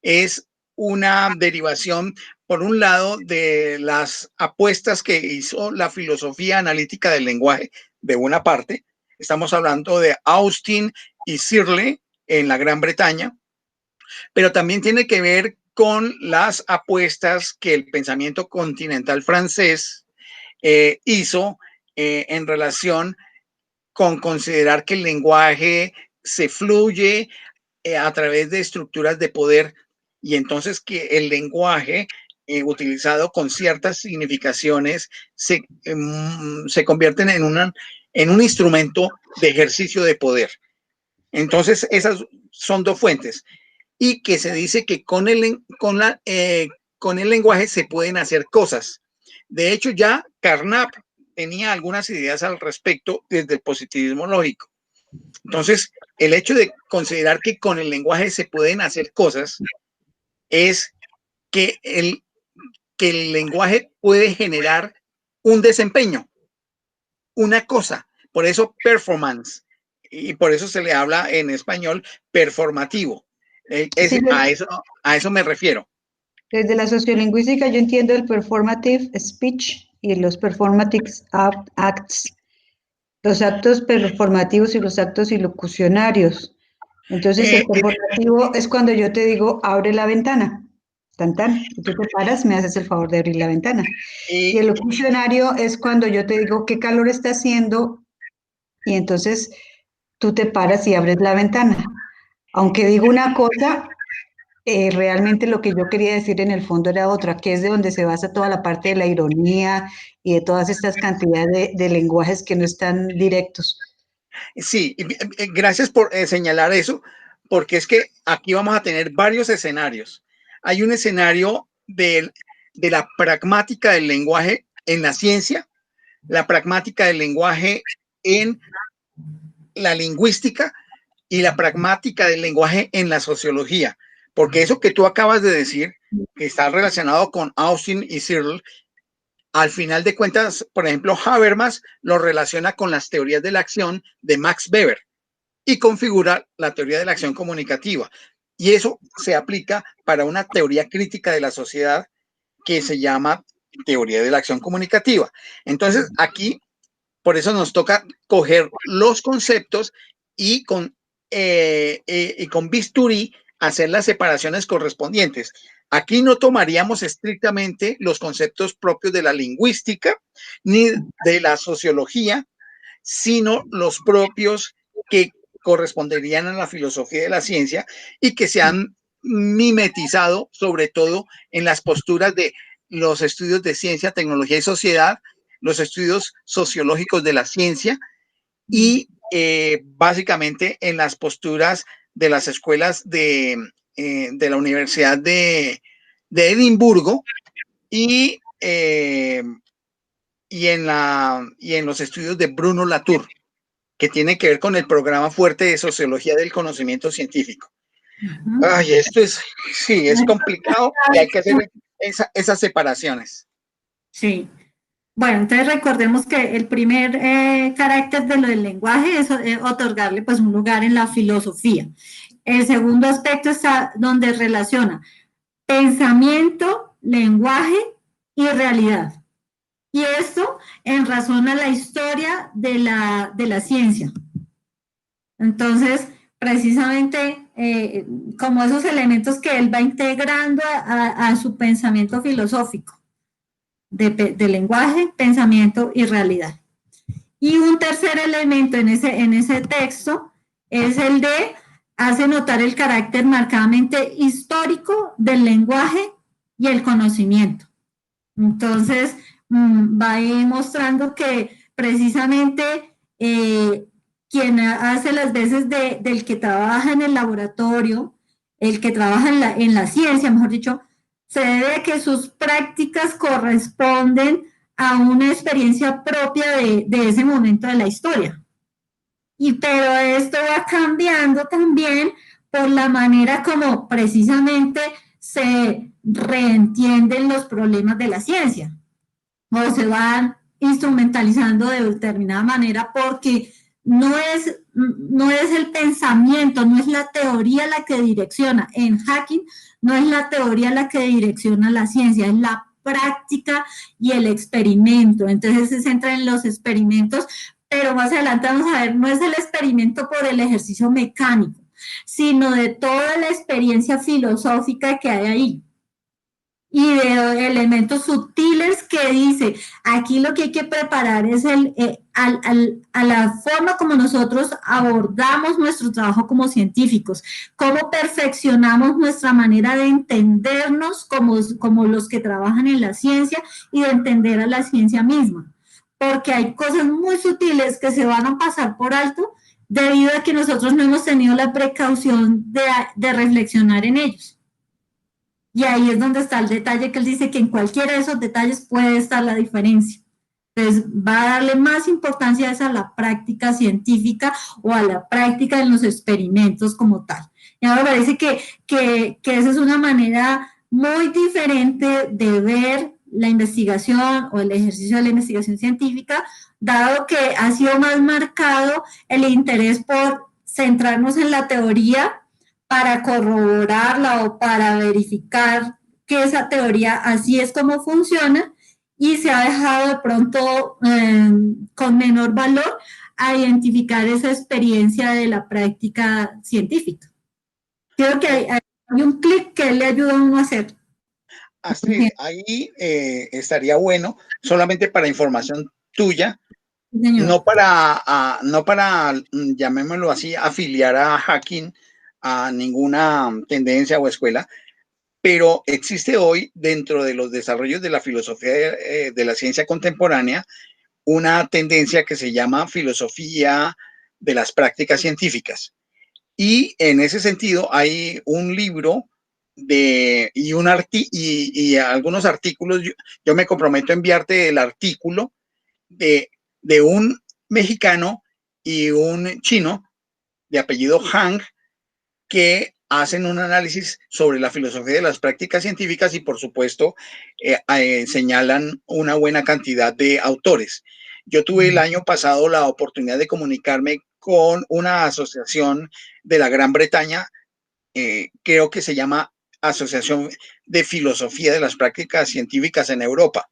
es una derivación, por un lado, de las apuestas que hizo la filosofía analítica del lenguaje, de una parte. Estamos hablando de Austin y Searle en la Gran Bretaña, pero también tiene que ver con las apuestas que el pensamiento continental francés hizo en relación con considerar que el lenguaje se fluye a través de estructuras de poder y entonces que el lenguaje utilizado con ciertas significaciones se convierten en un instrumento de ejercicio de poder. Entonces, esas son dos fuentes. Y que se dice que con el lenguaje se pueden hacer cosas. De hecho, ya Carnap tenía algunas ideas al respecto desde el positivismo lógico. Entonces, el hecho de considerar que con el lenguaje se pueden hacer cosas es que el lenguaje puede generar un desempeño, una cosa. Por eso performance. Y por eso se le habla en español performativo. Sí, a eso me refiero. desde la sociolingüística yo entiendo el performative speech y los performative acts, los actos performativos y los actos ilocucionarios. Entonces el performativo es cuando yo te digo, abre la ventana, tan tan, y tú te paras, me haces el favor de abrir la ventana. Y el locucionario es cuando yo te digo qué calor está haciendo y entonces tú te paras y abres la ventana. Aunque digo una cosa, realmente lo que yo quería decir en el fondo era otra, que es de donde se basa toda la parte de la ironía y de todas estas cantidades de lenguajes que no están directos. Sí, gracias por señalar eso, porque es que aquí vamos a tener varios escenarios. Hay un escenario de la pragmática del lenguaje en la ciencia, la pragmática del lenguaje en la lingüística y la pragmática del lenguaje en la sociología, porque eso que tú acabas de decir, que está relacionado con Austin y Searle, al final de cuentas, por ejemplo, Habermas lo relaciona con las teorías de la acción de Max Weber y configura la teoría de la acción comunicativa. Y eso se aplica para una teoría crítica de la sociedad que se llama teoría de la acción comunicativa. Entonces, aquí, por eso nos toca coger los conceptos y con bisturí hacer las separaciones correspondientes. Aquí no tomaríamos estrictamente los conceptos propios de la lingüística ni de la sociología, sino los propios que corresponderían a la filosofía de la ciencia y que se han mimetizado sobre todo en las posturas de los estudios de ciencia, tecnología y sociedad, los estudios sociológicos de la ciencia y básicamente en las posturas de las escuelas de la Universidad de Edimburgo y en los estudios de Bruno Latour, que tiene que ver con el programa fuerte de sociología del conocimiento científico. Ay, esto es complicado y hay que hacer esas separaciones. Sí. Bueno, entonces recordemos que el primer carácter de lo del lenguaje es otorgarle pues un lugar en la filosofía. El segundo aspecto está donde relaciona pensamiento, lenguaje y realidad. Y esto en razón a la historia de la ciencia. Entonces, precisamente como esos elementos que él va integrando a su pensamiento filosófico. De lenguaje, pensamiento y realidad. Y un tercer elemento en ese texto es el de hace notar el carácter marcadamente histórico del lenguaje y el conocimiento. Entonces, va a ir mostrando que precisamente quien hace las veces del que trabaja en el laboratorio, el que trabaja en la ciencia, mejor dicho, se debe a que sus prácticas corresponden a una experiencia propia de ese momento de la historia. Pero esto va cambiando también por la manera como precisamente se reentienden los problemas de la ciencia o se van instrumentalizando de determinada manera porque no es el pensamiento, no es la teoría la que direcciona. En hacking no es la teoría la que direcciona la ciencia, es la práctica y el experimento. Entonces se centra en los experimentos, pero más adelante vamos a ver, no es el experimento por el ejercicio mecánico, sino de toda la experiencia filosófica que hay ahí. y de elementos sutiles que dice, aquí lo que hay que preparar es a la forma como nosotros abordamos nuestro trabajo como científicos, cómo perfeccionamos nuestra manera de entendernos como los que trabajan en la ciencia y de entender a la ciencia misma, porque hay cosas muy sutiles que se van a pasar por alto debido a que nosotros no hemos tenido la precaución de reflexionar en ellos. Y ahí es donde está el detalle que él dice que en cualquiera de esos detalles puede estar la diferencia. Entonces va a darle más importancia a esa a la práctica científica o a la práctica de los experimentos como tal. Y ahora me parece que esa es una manera muy diferente de ver la investigación o el ejercicio de la investigación científica, dado que ha sido más marcado el interés por centrarnos en la teoría para corroborarla o para verificar que esa teoría así es como funciona, y se ha dejado de pronto con menor valor a identificar esa experiencia de la práctica científica. Creo que hay un clic que le ayuda a uno a hacer. Astrid, ahí estaría bueno, solamente para información tuya, no para, llamémoslo así, afiliar a Hacking a ninguna tendencia o escuela, pero existe hoy dentro de los desarrollos de la filosofía de la ciencia contemporánea una tendencia que se llama filosofía de las prácticas científicas. Y en ese sentido hay un libro y algunos artículos. Yo me comprometo a enviarte el artículo de un mexicano y un chino de apellido Hang, que hacen un análisis sobre la filosofía de las prácticas científicas y, por supuesto, señalan una buena cantidad de autores. Yo tuve el año pasado la oportunidad de comunicarme con una asociación de la Gran Bretaña, creo que se llama Asociación de Filosofía de las Prácticas Científicas en Europa.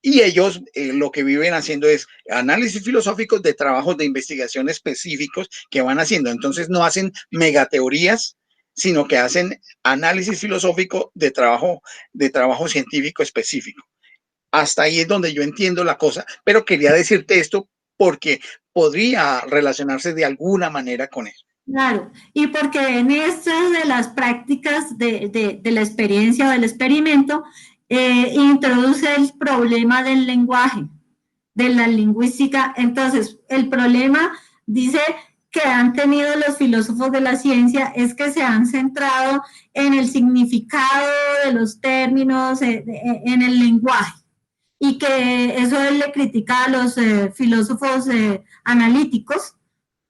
Y ellos lo que viven haciendo es análisis filosóficos de trabajos de investigación específicos que van haciendo. Entonces no hacen megateorías, sino que hacen análisis filosófico de trabajo científico específico. Hasta ahí es donde yo entiendo la cosa, pero quería decirte esto porque podría relacionarse de alguna manera con él. Claro, y porque en estas de las prácticas de la experiencia o del experimento, introduce el problema del lenguaje, de la lingüística. Entonces, el problema, dice, que han tenido los filósofos de la ciencia es que se han centrado en el significado de los términos, en el lenguaje, y que eso él le critica a los filósofos analíticos,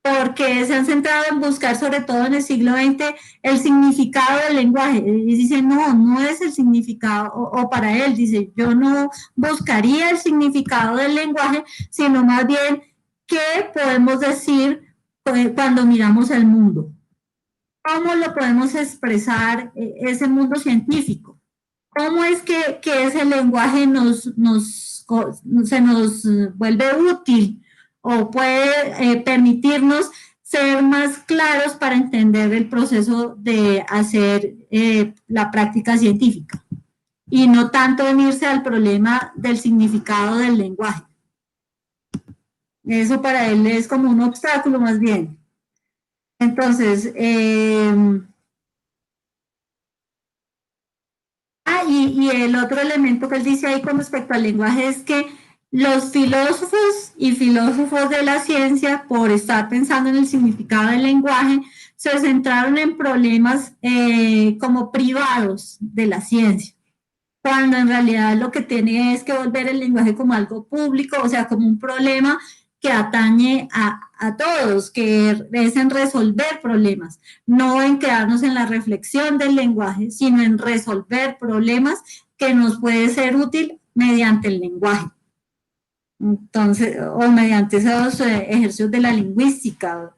porque se han centrado en buscar, sobre todo en el siglo XX, el significado del lenguaje. Y dice, no es el significado, o para él, dice, yo no buscaría el significado del lenguaje, sino más bien qué podemos decir cuando miramos el mundo. ¿Cómo lo podemos expresar ese mundo científico? ¿Cómo es que ese lenguaje se nos vuelve útil o puede permitirnos ser más claros para entender el proceso de hacer la práctica científica y no tanto unirse al problema del significado del lenguaje? Eso para él es como un obstáculo más bien. Entonces, y el otro elemento que él dice ahí con respecto al lenguaje es que los filósofos y filósofos de la ciencia, por estar pensando en el significado del lenguaje, se centraron en problemas como privados de la ciencia, cuando en realidad lo que tiene es que volver el lenguaje como algo público, o sea, como un problema que atañe a todos, que es en resolver problemas, no en quedarnos en la reflexión del lenguaje, sino en resolver problemas que nos puede ser útil mediante el lenguaje. Entonces, o mediante esos ejercicios de la lingüística.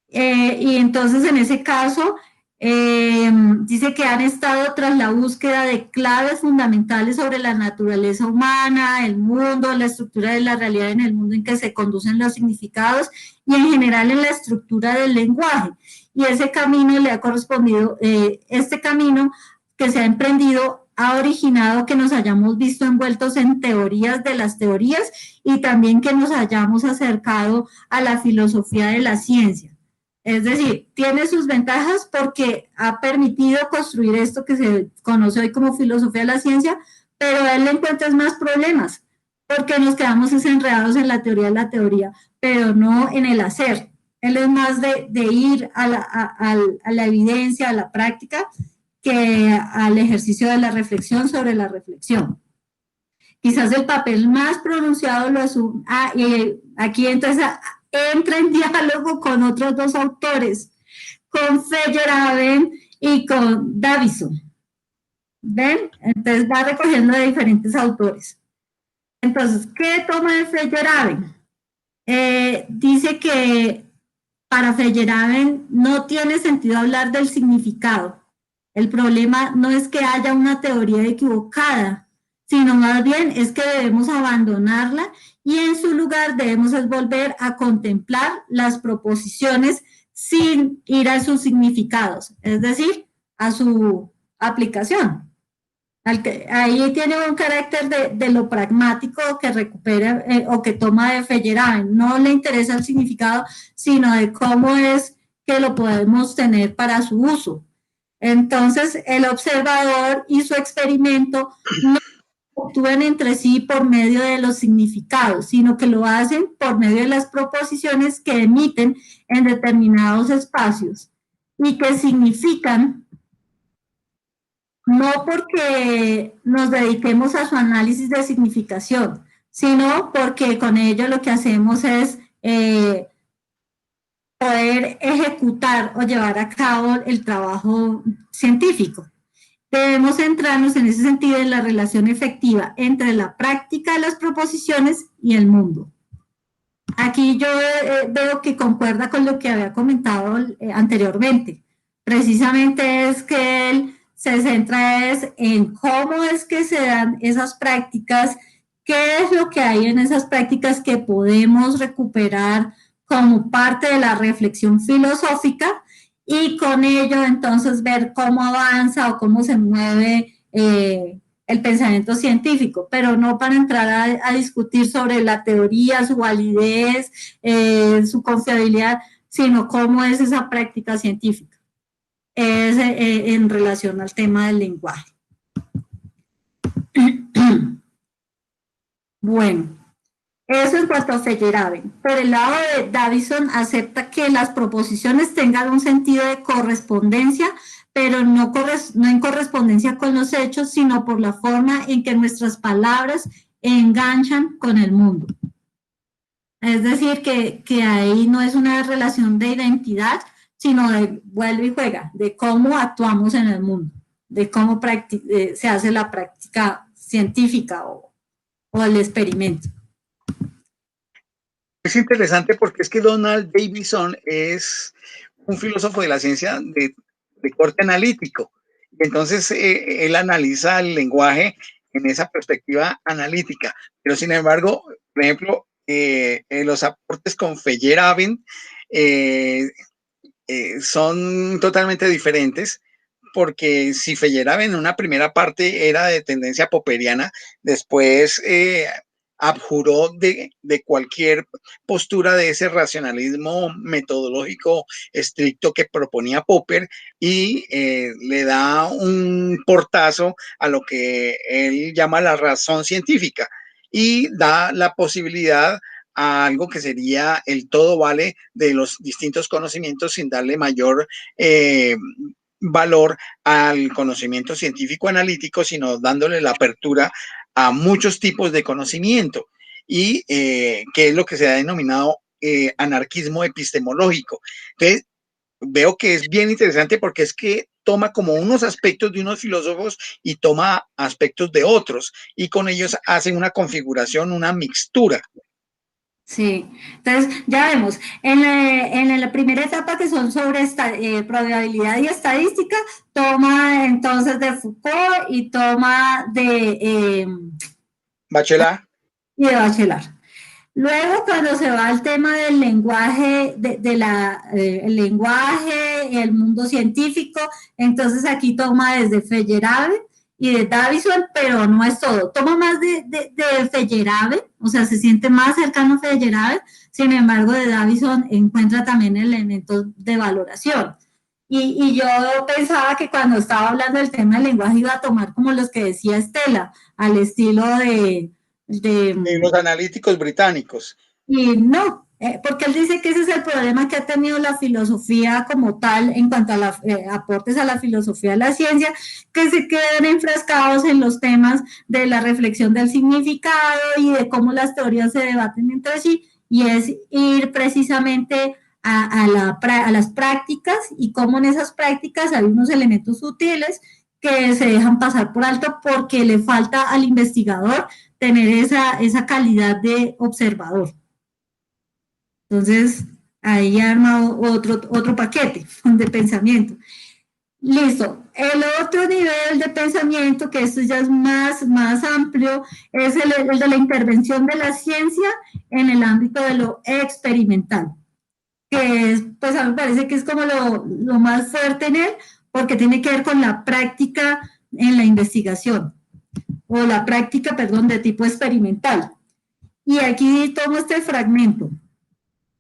Y entonces, en ese caso, dice que han estado tras la búsqueda de claves fundamentales sobre la naturaleza humana, el mundo, la estructura de la realidad en el mundo en que se conducen los significados y en general en la estructura del lenguaje. Y ese camino le ha correspondido, este camino que se ha emprendido ha originado que nos hayamos visto envueltos en teorías de las teorías y también que nos hayamos acercado a la filosofía de la ciencia. Es decir, tiene sus ventajas porque ha permitido construir esto que se conoce hoy como filosofía de la ciencia, pero a él le encuentra más problemas, porque nos quedamos enredados en la teoría, pero no en el hacer. Él es más de ir a la evidencia, a la práctica, que al ejercicio de la reflexión sobre la reflexión. Quizás el papel más pronunciado lo asume, aquí entonces entra en diálogo con otros dos autores, con Feyerabend y con Davison. ¿Ven? Entonces va recogiendo de diferentes autores. Entonces, ¿qué toma de Feyerabend? Dice que para Feyerabend no tiene sentido hablar del significado. El problema no es que haya una teoría equivocada, sino más bien es que debemos abandonarla y en su lugar debemos volver a contemplar las proposiciones sin ir a sus significados, es decir, a su aplicación. Ahí tiene un carácter de lo pragmático que recupera o que toma de Feyerabend. No le interesa el significado, sino de cómo es que lo podemos tener para su uso. Entonces, el observador y su experimento no actúan entre sí por medio de los significados, sino que lo hacen por medio de las proposiciones que emiten en determinados espacios y que significan no porque nos dediquemos a su análisis de significación, sino porque con ello lo que hacemos es poder ejecutar o llevar a cabo el trabajo científico. Debemos centrarnos en ese sentido en la relación efectiva entre la práctica de las proposiciones y el mundo. Aquí yo veo que concuerda con lo que había comentado anteriormente. Precisamente es que él se centra en cómo es que se dan esas prácticas, qué es lo que hay en esas prácticas que podemos recuperar como parte de la reflexión filosófica y con ello entonces ver cómo avanza o cómo se mueve el pensamiento científico, pero no para entrar a discutir sobre la teoría, su validez, su confiabilidad, sino cómo es esa práctica científica. Es en relación al tema del lenguaje. Bueno, eso en cuanto a Feyerabend. Por el lado de Davison, acepta que las proposiciones tengan un sentido de correspondencia, pero no en correspondencia con los hechos, sino por la forma en que nuestras palabras enganchan con el mundo. Es decir, que ahí no es una relación de identidad, sino de vuelve y juega, de cómo actuamos en el mundo, de cómo se hace la práctica científica o el experimento. Es interesante porque es que Donald Davidson es un filósofo de la ciencia de corte analítico. Entonces, él analiza el lenguaje en esa perspectiva analítica. Pero, sin embargo, por ejemplo, los aportes con Feyerabend son totalmente diferentes, porque si Feyerabend en una primera parte era de tendencia popperiana, después abjuró de cualquier postura de ese racionalismo metodológico estricto que proponía Popper y le da un portazo a lo que él llama la razón científica y da la posibilidad a algo que sería el todo vale de los distintos conocimientos sin darle mayor valor al conocimiento científico analítico, sino dándole la apertura a muchos tipos de conocimiento y que es lo que se ha denominado anarquismo epistemológico. Entonces, veo que es bien interesante porque es que toma como unos aspectos de unos filósofos y toma aspectos de otros y con ellos hacen una configuración, una mixtura. Sí, entonces ya vemos, en la primera etapa que son sobre probabilidad y estadística, toma entonces de Foucault y toma de Bachelard. Y de Bachelard. Luego cuando se va al tema del lenguaje, el lenguaje, el mundo científico, entonces aquí toma desde Feyerabend y de Davison, pero no es todo. Toma más de Feyerabend, o sea, se siente más cercano a Feyerabend, sin embargo, de Davison encuentra también elementos de valoración. Y yo pensaba que cuando estaba hablando del tema del lenguaje iba a tomar como los que decía Estela, al estilo De los analíticos británicos. y no, porque él dice que ese es el problema que ha tenido la filosofía como tal en cuanto a los aportes a la filosofía de la ciencia, que se quedan enfrascados en los temas de la reflexión del significado y de cómo las teorías se debaten entre sí, y es ir precisamente a las prácticas y cómo en esas prácticas hay unos elementos útiles que se dejan pasar por alto porque le falta al investigador tener esa calidad de observador. Entonces, ahí arma otro paquete de pensamiento. Listo. El otro nivel de pensamiento, que esto ya es más amplio, es el de la intervención de la ciencia en el ámbito de lo experimental, que es, pues a mí me parece que es como lo más fuerte en él, porque tiene que ver con la práctica en la investigación, o la práctica, perdón, de tipo experimental. Y aquí tomo este fragmento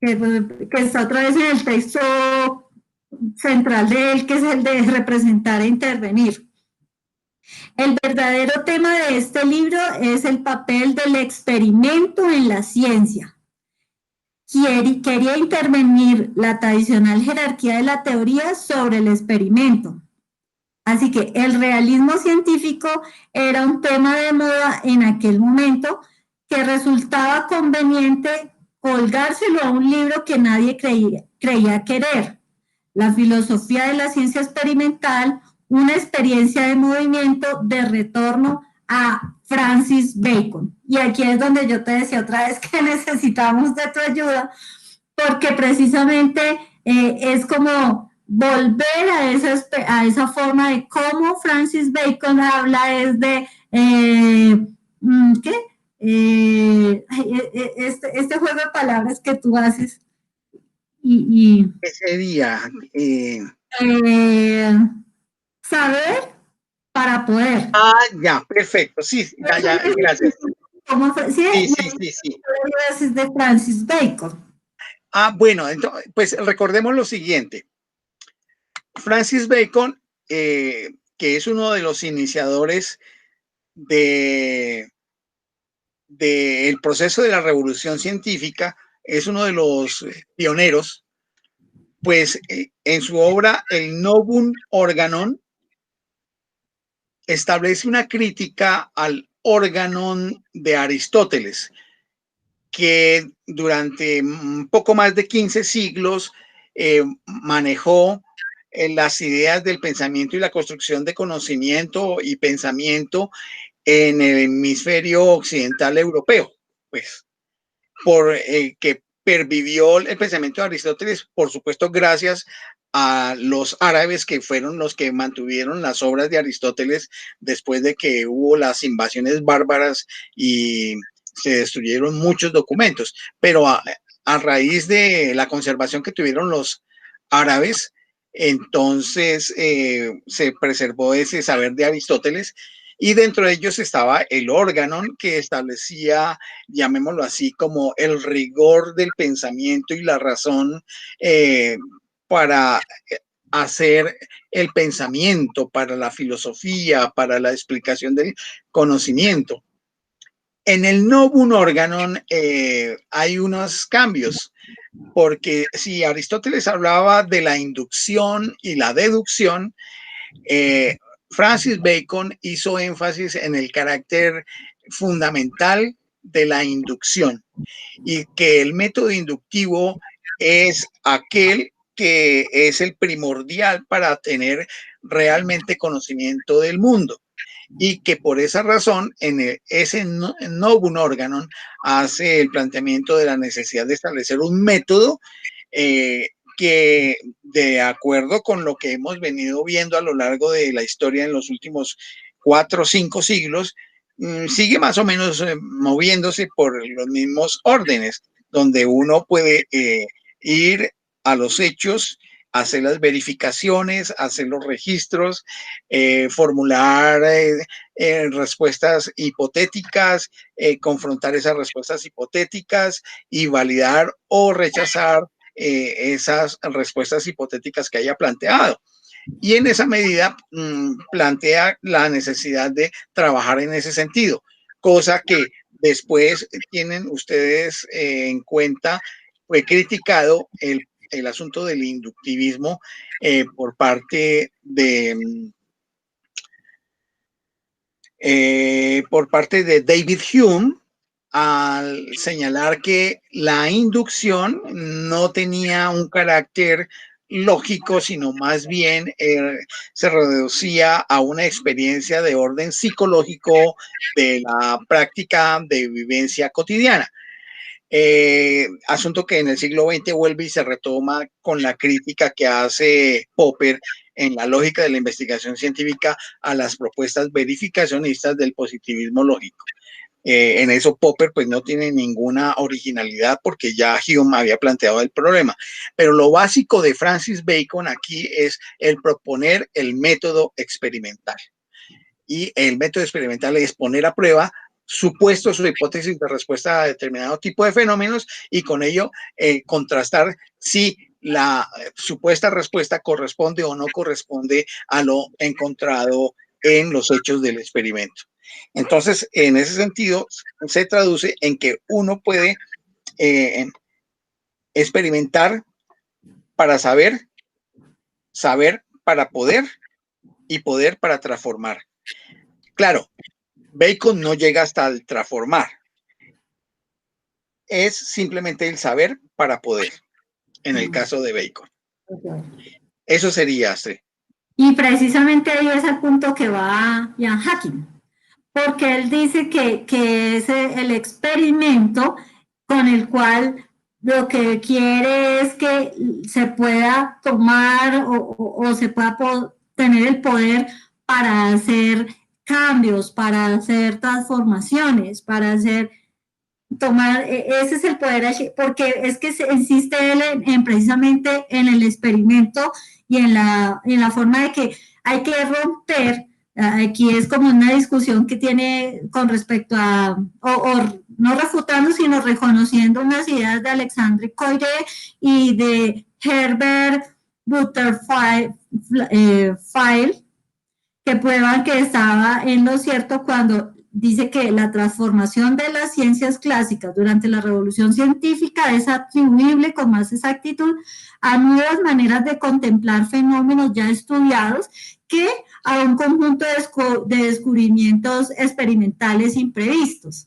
que está otra vez en el texto central de él, que es el de representar e intervenir. El verdadero tema de este libro es el papel del experimento en la ciencia. Quería intervenir la tradicional jerarquía de la teoría sobre el experimento. Así que el realismo científico era un tema de moda en aquel momento que resultaba conveniente colgárselo a un libro que nadie creía querer. La filosofía de la ciencia experimental, una experiencia de movimiento de retorno a Francis Bacon. Y aquí es donde yo te decía otra vez que necesitamos de tu ayuda, porque precisamente es como volver a esa forma de cómo Francis Bacon habla es de ¿qué? Este juego de palabras que tú haces Ese día. Saber para poder. Ya, perfecto. Sí, ya, gracias. Sí, sí, sí, sí. Es de Francis Bacon. Bueno, entonces, pues recordemos lo siguiente. Francis Bacon, que es uno de los iniciadores del proceso de la revolución científica, es uno de los pioneros, pues en su obra El Novum Organon establece una crítica al órganon de Aristóteles, que durante un poco más de 15 siglos manejó las ideas del pensamiento y la construcción de conocimiento y pensamiento en el hemisferio occidental europeo, pues, que pervivió el pensamiento de Aristóteles, por supuesto, gracias a los árabes, que fueron los que mantuvieron las obras de Aristóteles después de que hubo las invasiones bárbaras y se destruyeron muchos documentos. Pero a raíz de la conservación que tuvieron los árabes, entonces se preservó ese saber de Aristóteles, y dentro de ellos estaba el órganon, que establecía, llamémoslo así, como el rigor del pensamiento y la razón para hacer el pensamiento, para la filosofía, para la explicación del conocimiento. En el Novum Organon hay unos cambios, porque si Aristóteles hablaba de la inducción y la deducción, Francis Bacon hizo énfasis en el carácter fundamental de la inducción, y que el método inductivo es aquel que es el primordial para tener realmente conocimiento del mundo, y que por esa razón en ese Novum Organon hace el planteamiento de la necesidad de establecer un método que, de acuerdo con lo que hemos venido viendo a lo largo de la historia en los últimos 4 o 5 siglos, sigue más o menos moviéndose por los mismos órdenes, donde uno puede ir a los hechos, hacer las verificaciones, hacer los registros, formular respuestas hipotéticas, confrontar esas respuestas hipotéticas y validar o rechazar esas respuestas hipotéticas que haya planteado. Y en esa medida plantea la necesidad de trabajar en ese sentido, cosa que después tienen ustedes en cuenta. Fue criticado el asunto del inductivismo por parte de David Hume, al señalar que la inducción no tenía un carácter lógico, sino más bien se reducía a una experiencia de orden psicológico de la práctica de vivencia cotidiana. Asunto que en el siglo XX vuelve y se retoma con la crítica que hace Popper en la lógica de la investigación científica a las propuestas verificacionistas del positivismo lógico. En eso Popper pues no tiene ninguna originalidad porque ya Hume había planteado el problema. Pero lo básico de Francis Bacon aquí es el proponer el método experimental. Y el método experimental es poner a prueba supuestos o hipótesis de respuesta a determinado tipo de fenómenos y con ello contrastar si la supuesta respuesta corresponde o no corresponde a lo encontrado en los hechos del experimento. Entonces, en ese sentido, se traduce en que uno puede experimentar para saber, saber para poder y poder para transformar. Claro, Bacon no llega hasta el transformar. Es simplemente el saber para poder, en el caso de Bacon. Eso sería, Astrid. Y precisamente ahí es el punto que va Ian Hacking, porque él dice que es el experimento con el cual lo que quiere es que se pueda tomar o se pueda tener el poder para hacer cambios, para hacer transformaciones, para hacer ese es el poder, porque es que insiste él precisamente en el experimento y en la forma de que hay que romper. Aquí es como una discusión que tiene con respecto a, no refutando, sino reconociendo unas ideas de Alexandre Koyré y de Herbert Butterfield, que prueban que estaba en lo cierto cuando dice que la transformación de las ciencias clásicas durante la revolución científica es atribuible con más exactitud a nuevas maneras de contemplar fenómenos ya estudiados que a un conjunto de descubrimientos experimentales imprevistos.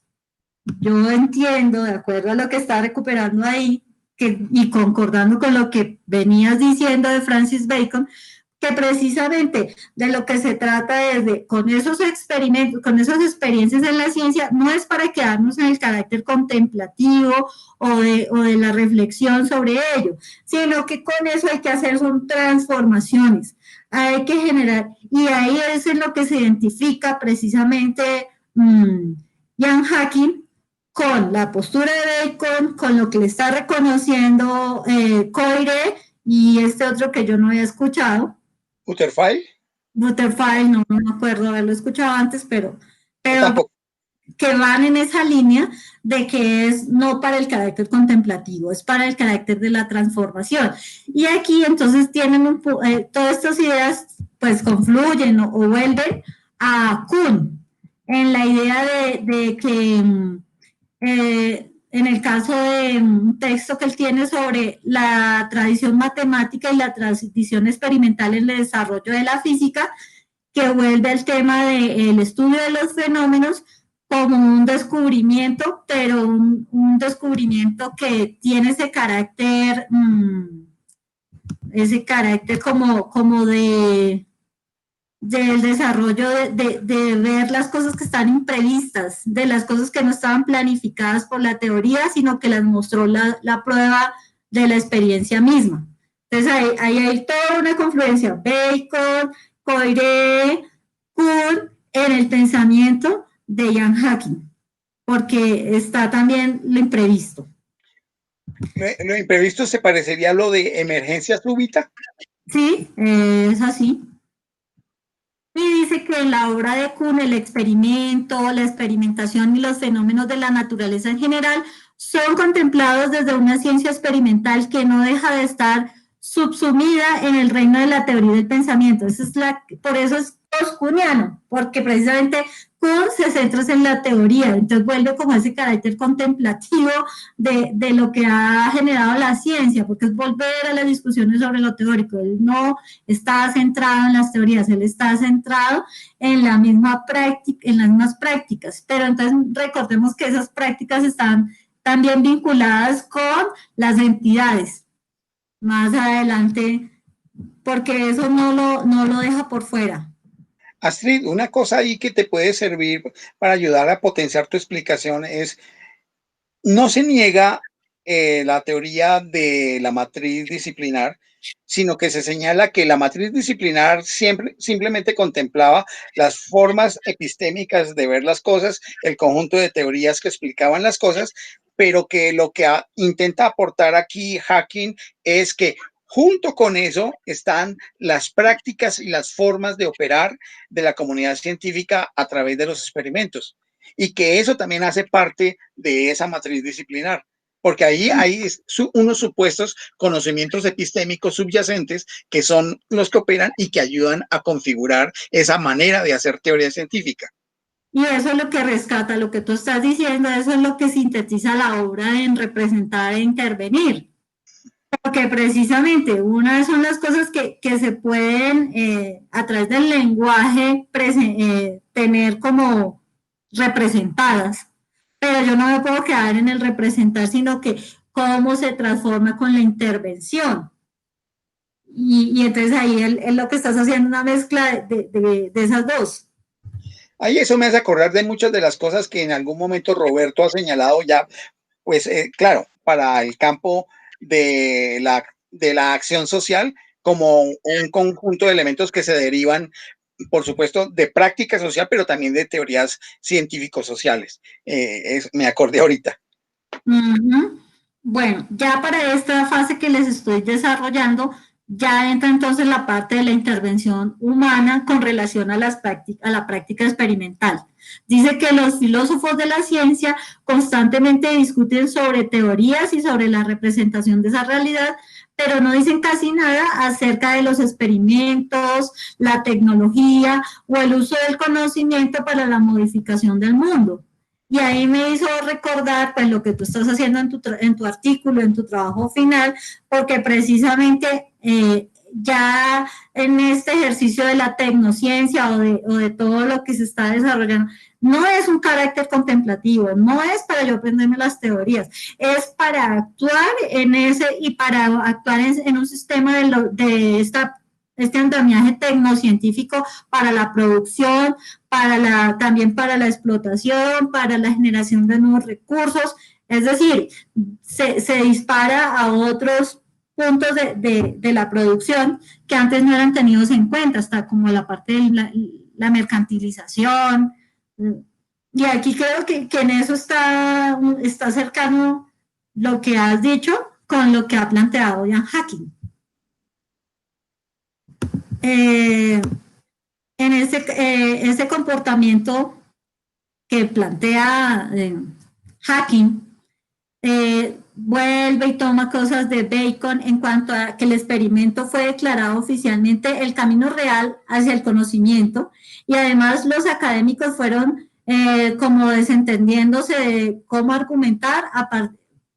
Yo entiendo, de acuerdo a lo que está recuperando ahí, y concordando con lo que venías diciendo de Francis Bacon, que precisamente de lo que se trata es con esos experimentos, con esas experiencias en la ciencia, no es para quedarnos en el carácter contemplativo o de la reflexión sobre ello, sino que con eso hay que hacer son transformaciones, hay que generar, y ahí es en lo que se identifica precisamente Ian Hacking con la postura de Bacon, con lo que le está reconociendo Koyré y este otro que yo no había escuchado. Butterfield, no me acuerdo haberlo escuchado antes, pero que van en esa línea de que es no para el carácter contemplativo, es para el carácter de la transformación. Y aquí entonces tienen todas estas ideas pues confluyen o vuelven a Kuhn en la idea de que en el caso de un texto que él tiene sobre la tradición matemática y la tradición experimental en el desarrollo de la física, que vuelve al tema del estudio de los fenómenos como un descubrimiento, pero un descubrimiento que tiene ese carácter como del desarrollo de ver las cosas que están imprevistas, de las cosas que no estaban planificadas por la teoría, sino que las mostró la prueba de la experiencia misma. Entonces ahí hay toda una confluencia, Bacon, Koyré, Kuhn, en el pensamiento de Ian Hacking, porque está también lo imprevisto. Lo imprevisto se parecería a lo de emergencia súbita. Sí, es así. Y dice que en la obra de Kuhn el experimento, la experimentación y los fenómenos de la naturaleza en general son contemplados desde una ciencia experimental que no deja de estar subsumida en el reino de la teoría del pensamiento. Por eso es post-kuhniano, porque precisamente Kuhn se centra en la teoría, entonces vuelve como ese carácter contemplativo de lo que ha generado la ciencia, porque es volver a las discusiones sobre lo teórico. Él no está centrado en las teorías, él está centrado en la misma práctica, en las mismas prácticas, pero entonces recordemos que esas prácticas están también vinculadas con las entidades más adelante, porque eso no lo deja por fuera. Astrid, una cosa ahí que te puede servir para ayudar a potenciar tu explicación es, no se niega la teoría de la matriz disciplinar, sino que se señala que la matriz disciplinar simplemente contemplaba las formas epistémicas de ver las cosas, el conjunto de teorías que explicaban las cosas, pero que lo que intenta aportar aquí Hacking es que junto con eso están las prácticas y las formas de operar de la comunidad científica a través de los experimentos, y que eso también hace parte de esa matriz disciplinar, porque ahí hay unos supuestos conocimientos epistémicos subyacentes que son los que operan y que ayudan a configurar esa manera de hacer teoría científica. Y eso es lo que rescata, lo que tú estás diciendo, eso es lo que sintetiza la obra en representar e intervenir. Porque precisamente una son las cosas que se pueden a través del lenguaje tener como representadas, pero yo no me puedo quedar en el representar, sino que cómo se transforma con la intervención. Y entonces ahí es lo que estás haciendo, una mezcla de esas dos. Ahí eso me hace acordar de muchas de las cosas que en algún momento Roberto ha señalado ya, pues claro, para el campo de la acción social como un conjunto de elementos que se derivan, por supuesto, de práctica social, pero también de teorías científico-sociales. Me acordé ahorita. Bueno, ya para esta fase que les estoy desarrollando, ya entra entonces la parte de la intervención humana con relación a la práctica experimental. Dice que los filósofos de la ciencia constantemente discuten sobre teorías y sobre la representación de esa realidad, pero no dicen casi nada acerca de los experimentos, la tecnología o el uso del conocimiento para la modificación del mundo. Y ahí me hizo recordar pues lo que tú estás haciendo en tu artículo, en tu trabajo final, porque precisamente ya en este ejercicio de la tecnociencia o de todo lo que se está desarrollando, no es un carácter contemplativo, no es para yo aprenderme las teorías, es para actuar en ese y para actuar en un sistema de este andamiaje tecnocientífico para la producción, también para la explotación, para la generación de nuevos recursos, es decir, se dispara a otros puntos de la producción que antes no eran tenidos en cuenta, hasta como la parte de la mercantilización. Y aquí creo que en eso está cercano lo que has dicho con lo que ha planteado Jan Hacking. En ese comportamiento que plantea Hacking, vuelve y toma cosas de Bacon en cuanto a que el experimento fue declarado oficialmente el camino real hacia el conocimiento, y además los académicos fueron como desentendiéndose de cómo argumentar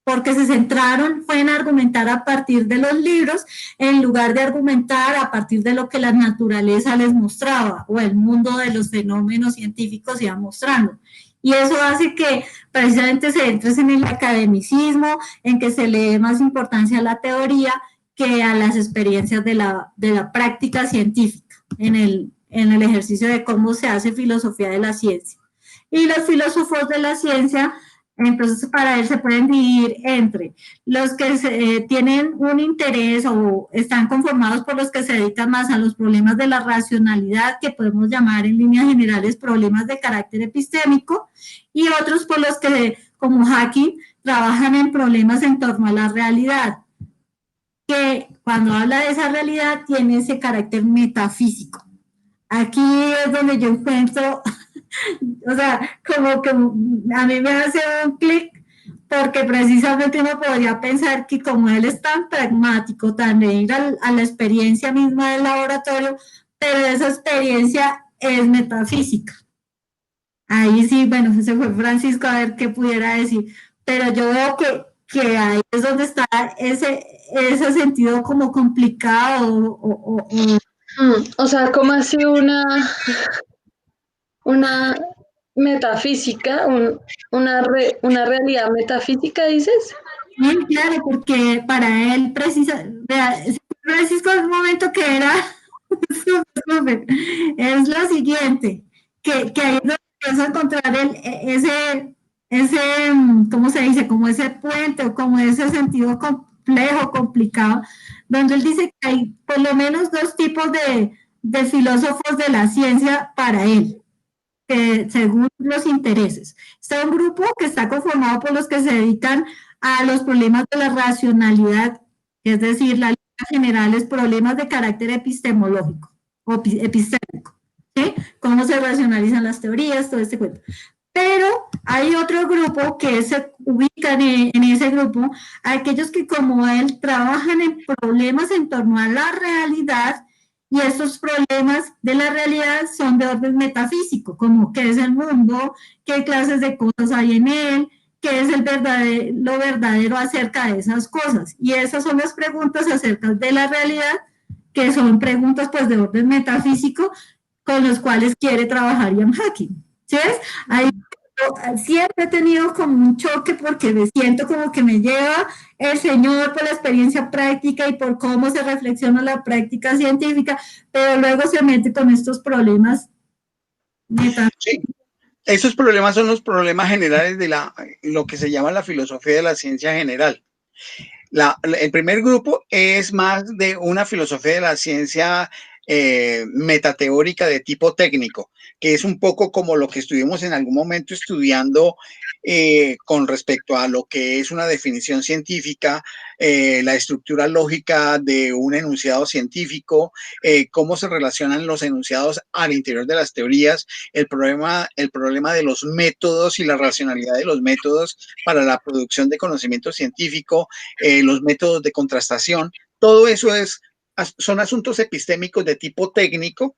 porque se centraron fue en argumentar a partir de los libros en lugar de argumentar a partir de lo que la naturaleza les mostraba o el mundo de los fenómenos científicos iba mostrando. Y eso hace que precisamente se entres en el academicismo, en que se le dé más importancia a la teoría que a las experiencias de la práctica científica en el ejercicio de cómo se hace filosofía de la ciencia. Y los filósofos de la ciencia, entonces para él se pueden dividir entre los que tienen un interés o están conformados por los que se dedican más a los problemas de la racionalidad, que podemos llamar en líneas generales problemas de carácter epistémico, y otros por los que, como Hacking, trabajan en problemas en torno a la realidad. que cuando habla de esa realidad tiene ese carácter metafísico. Aquí es donde yo encuentro, o sea, como que a mí me hace un clic, porque precisamente uno podría pensar que como él es tan pragmático, tan de ir a la experiencia misma del laboratorio, pero esa experiencia es metafísica. Ahí sí, bueno, se fue Francisco a ver qué pudiera decir, pero yo veo que ahí es donde está ese sentido como complicado O sea, como así una metafísica, una realidad metafísica, dices. sí, claro, porque para él Francisco en un momento que era súper, es lo siguiente, que ahí es donde empieza a encontrar ¿cómo se dice? Como ese puente o como ese sentido complejo, complicado, donde él dice que hay por lo menos dos tipos de filósofos de la ciencia para él, según los intereses. Está un grupo que está conformado por los que se dedican a los problemas de la racionalidad, es decir, las líneas generales, problemas de carácter epistemológico o epistémico, ¿sí? Cómo se racionalizan las teorías, todo este cuento. Pero hay otro grupo que se ubican en ese grupo, aquellos que como él trabajan en problemas en torno a la realidad, y estos problemas de la realidad son de orden metafísico, como qué es el mundo, qué clases de cosas hay en él, qué es lo verdadero acerca de esas cosas. Y esas son las preguntas acerca de la realidad, que son preguntas pues de orden metafísico, con los cuales quiere trabajar Ian Hacking. ¿Sí ves? Ahí siempre he tenido como un choque porque me siento como que me lleva el Señor por la experiencia práctica y por cómo se reflexiona la práctica científica, pero luego se mete con estos problemas. Sí, esos problemas son los problemas generales de lo que se llama la filosofía de la ciencia general. El primer grupo es más de una filosofía de la ciencia metateórica de tipo técnico, que es un poco como lo que estuvimos en algún momento estudiando con respecto a lo que es una definición científica, la estructura lógica de un enunciado científico, cómo se relacionan los enunciados al interior de las teorías, el problema de los métodos y la racionalidad de los métodos para la producción de conocimiento científico, los métodos de contrastación. Todo eso son asuntos epistémicos de tipo técnico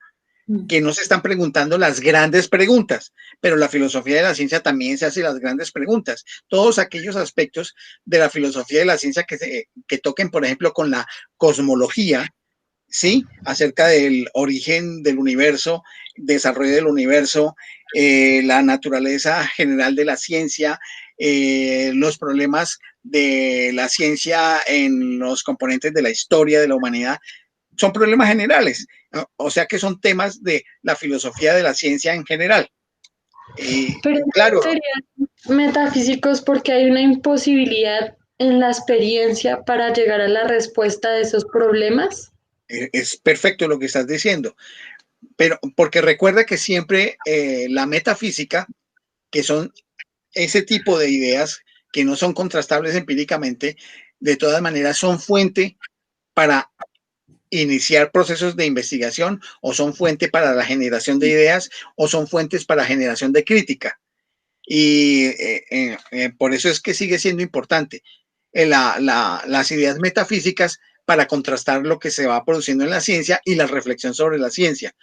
que no se están preguntando las grandes preguntas, pero la filosofía de la ciencia también se hace las grandes preguntas. Todos aquellos aspectos de la filosofía de la ciencia que toquen, por ejemplo, con la cosmología, ¿sí? Acerca del origen del universo, desarrollo del universo, la naturaleza general de la ciencia, los problemas de la ciencia en los componentes de la historia de la humanidad, son problemas generales, ¿no? O sea que son temas de la filosofía de la ciencia en general. Pero Claro, serían metafísicos porque hay una imposibilidad en la experiencia para llegar a la respuesta de esos problemas. es perfecto lo que estás diciendo, pero porque recuerda que siempre la metafísica, que son ese tipo de ideas que no son contrastables empíricamente, de todas maneras son fuente para iniciar procesos de investigación, o son fuente para la generación de ideas, o son fuentes para generación de crítica. Y por eso es que sigue siendo importante las ideas metafísicas para contrastar lo que se va produciendo en la ciencia y la reflexión sobre la ciencia,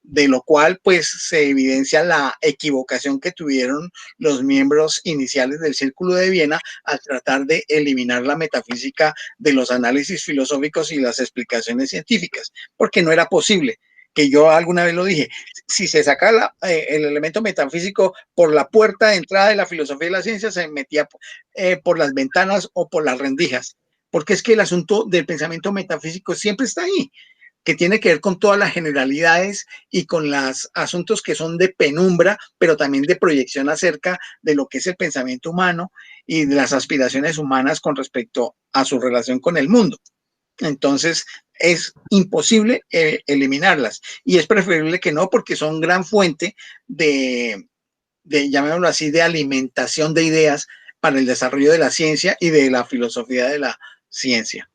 de lo cual pues se evidencia la equivocación que tuvieron los miembros iniciales del Círculo de Viena al tratar de eliminar la metafísica de los análisis filosóficos y las explicaciones científicas, porque no era posible. Que yo alguna vez lo dije, si se saca el elemento metafísico por la puerta de entrada de la filosofía de la ciencia, se metía por las ventanas o por las rendijas, porque es que el asunto del pensamiento metafísico siempre está ahí, que tiene que ver con todas las generalidades y con los asuntos que son de penumbra, pero también de proyección acerca de lo que es el pensamiento humano y de las aspiraciones humanas con respecto a su relación con el mundo. Entonces, es imposible eliminarlas y es preferible que no, porque son gran fuente llamémoslo así, de alimentación de ideas para el desarrollo de la ciencia y de la filosofía de la ciencia.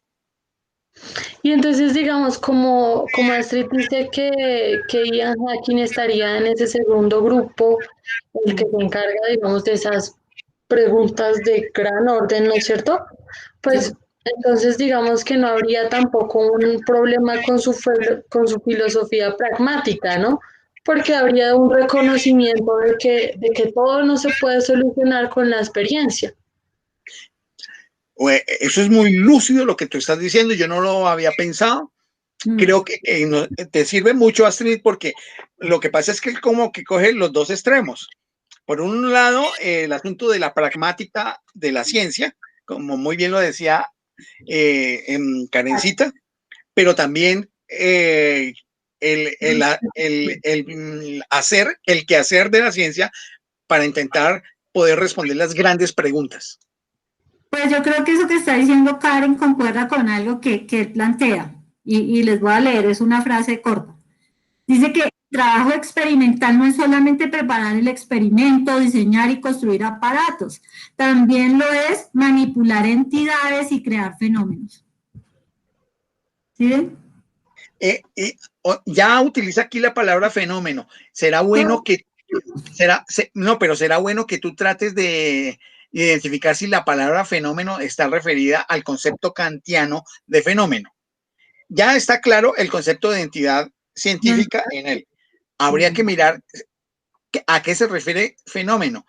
Y entonces, digamos, como Astrid dice que Ian Hacking estaría en ese segundo grupo, el que se encarga, digamos, de esas preguntas de gran orden, ¿no es cierto? Pues entonces digamos que no habría tampoco un problema con su filosofía pragmática, ¿no? Porque habría un reconocimiento de que todo no se puede solucionar con la experiencia. Eso es muy lúcido lo que tú estás diciendo, yo no lo había pensado. Creo que te sirve mucho, Astrid, porque lo que pasa es que como que coge los dos extremos. Por un lado, el asunto de la pragmática de la ciencia, como muy bien lo decía Karencita, pero también hacer el quehacer de la ciencia para intentar poder responder las grandes preguntas. Pues yo creo que eso que está diciendo Karen concuerda con algo que él plantea, y les voy a leer, es una frase corta. Dice que el trabajo experimental no es solamente preparar el experimento, diseñar y construir aparatos, también lo es manipular entidades y crear fenómenos. ¿Sí? Ya utiliza aquí la palabra fenómeno. Será bueno que será bueno que tú trates de identificar si la palabra fenómeno está referida al concepto kantiano de fenómeno. Ya está claro el concepto de entidad científica en él. Habría que mirar a qué se refiere fenómeno,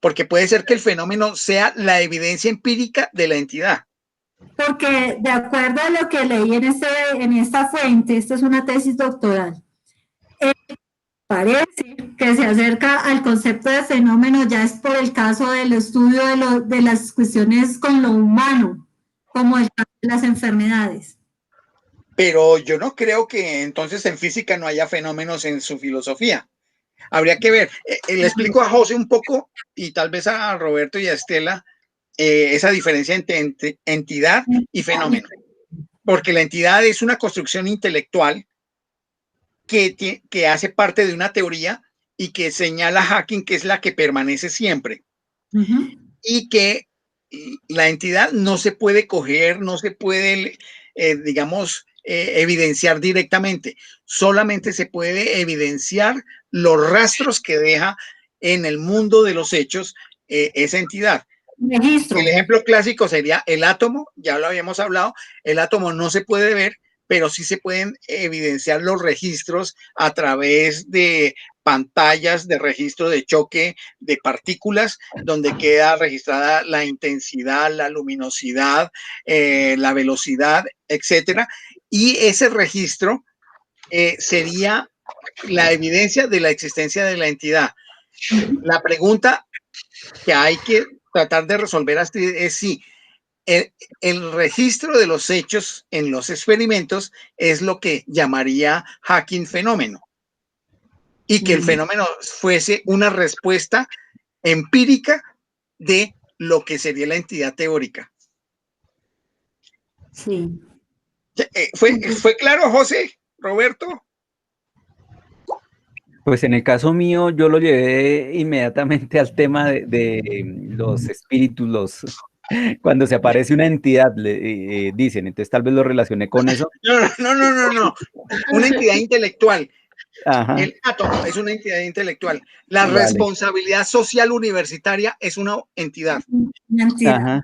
porque puede ser que el fenómeno sea la evidencia empírica de la entidad. Porque de acuerdo a lo que leí en esta fuente, esta es una tesis doctoral, parece que se acerca al concepto de fenómeno ya es por el caso del estudio de las cuestiones con lo humano, como el caso de las enfermedades. Pero yo no creo que entonces en física no haya fenómenos en su filosofía. Habría que ver. Le explico a José un poco y tal vez a Roberto y a Estela esa diferencia entre entidad y fenómeno. Porque la entidad es una construcción intelectual que hace parte de una teoría y que señala Hacking que es la que permanece siempre. Y que la entidad no se puede coger, no se puede, digamos, evidenciar directamente. Solamente se puede evidenciar los rastros que deja en el mundo de los hechos esa entidad. Registro. El ejemplo clásico sería el átomo, ya lo habíamos hablado, el átomo no se puede ver, pero sí se pueden evidenciar los registros a través de pantallas de registro de choque de partículas, donde queda registrada la intensidad, la luminosidad, la velocidad, etcétera. Y ese registro sería la evidencia de la existencia de la entidad. La pregunta que hay que tratar de resolver es si el registro de los hechos en los experimentos es lo que llamaría Hacking fenómeno y que el fenómeno fuese una respuesta empírica de lo que sería la entidad teórica. Sí. ¿Fue claro, José? ¿Roberto? Pues en el caso mío, yo lo llevé inmediatamente al tema de los espíritus, cuando se aparece una entidad, dicen, entonces tal vez lo relacioné con eso. No. Una entidad intelectual. Ajá. El átomo es una entidad intelectual. La Vale. responsabilidad social universitaria es una entidad. Ajá.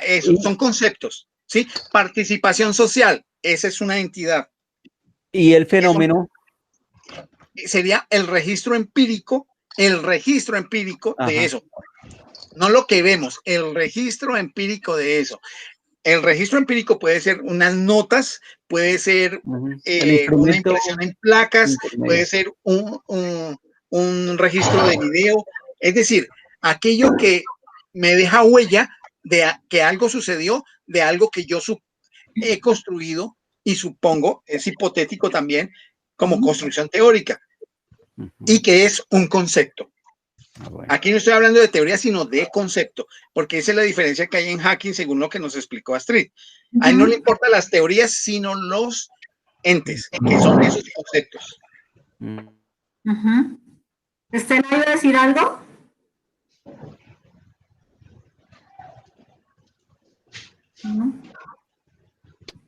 Eso, son conceptos, ¿sí? Participación social, esa es una entidad. Y el fenómeno sería el registro empírico Ajá. de eso. No lo que vemos, el registro empírico de eso. El registro empírico puede ser unas notas, puede ser una impresión en placas, puede ser un registro de video. Es decir, aquello que me deja huella de que algo sucedió, de algo que yo he construido y supongo, es hipotético también, como construcción teórica, y que es un concepto. Bueno. Aquí no estoy hablando de teoría, sino de concepto, porque esa es la diferencia que hay en Hacking, según lo que nos explicó Astrid. A él no le importan las teorías, sino los entes, que son esos conceptos. ¿Estela iba a decir algo?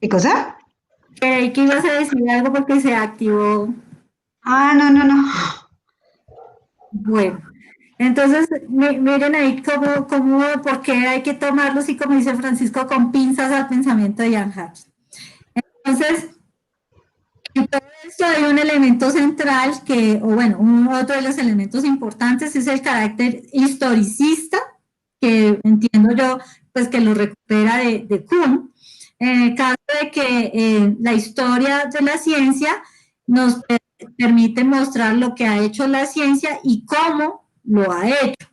¿Qué cosa? Creí que ibas a decir algo porque se activó. Ah, no, no, no. Bueno, entonces miren ahí por qué hay que tomarlos y como dice Francisco, con pinzas al pensamiento de Jan Hatch. Entonces, en todo esto hay un elemento central otro de los elementos importantes es el carácter historicista, que entiendo yo, pues que lo recupera de Kuhn, en el caso de que la historia de la ciencia nos permite mostrar lo que ha hecho la ciencia y cómo lo ha hecho.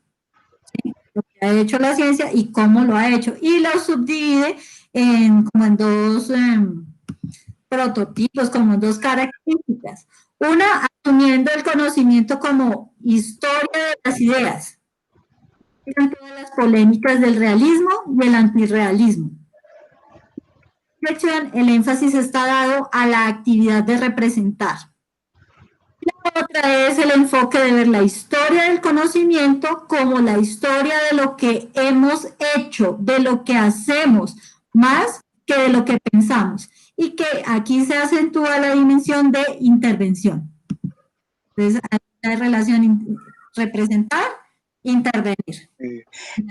¿Sí? Lo que ha hecho la ciencia y cómo lo ha hecho. Y lo subdivide como en dos prototipos, como dos características. Una, asumiendo el conocimiento como historia de las ideas. En todas las polémicas del realismo y el antirrealismo. El énfasis está dado a la actividad de representar. La otra es el enfoque de ver la historia del conocimiento como la historia de lo que hemos hecho, de lo que hacemos, más que de lo que pensamos. Y que aquí se acentúa la dimensión de intervención. Entonces, hay relación representar, intervenir.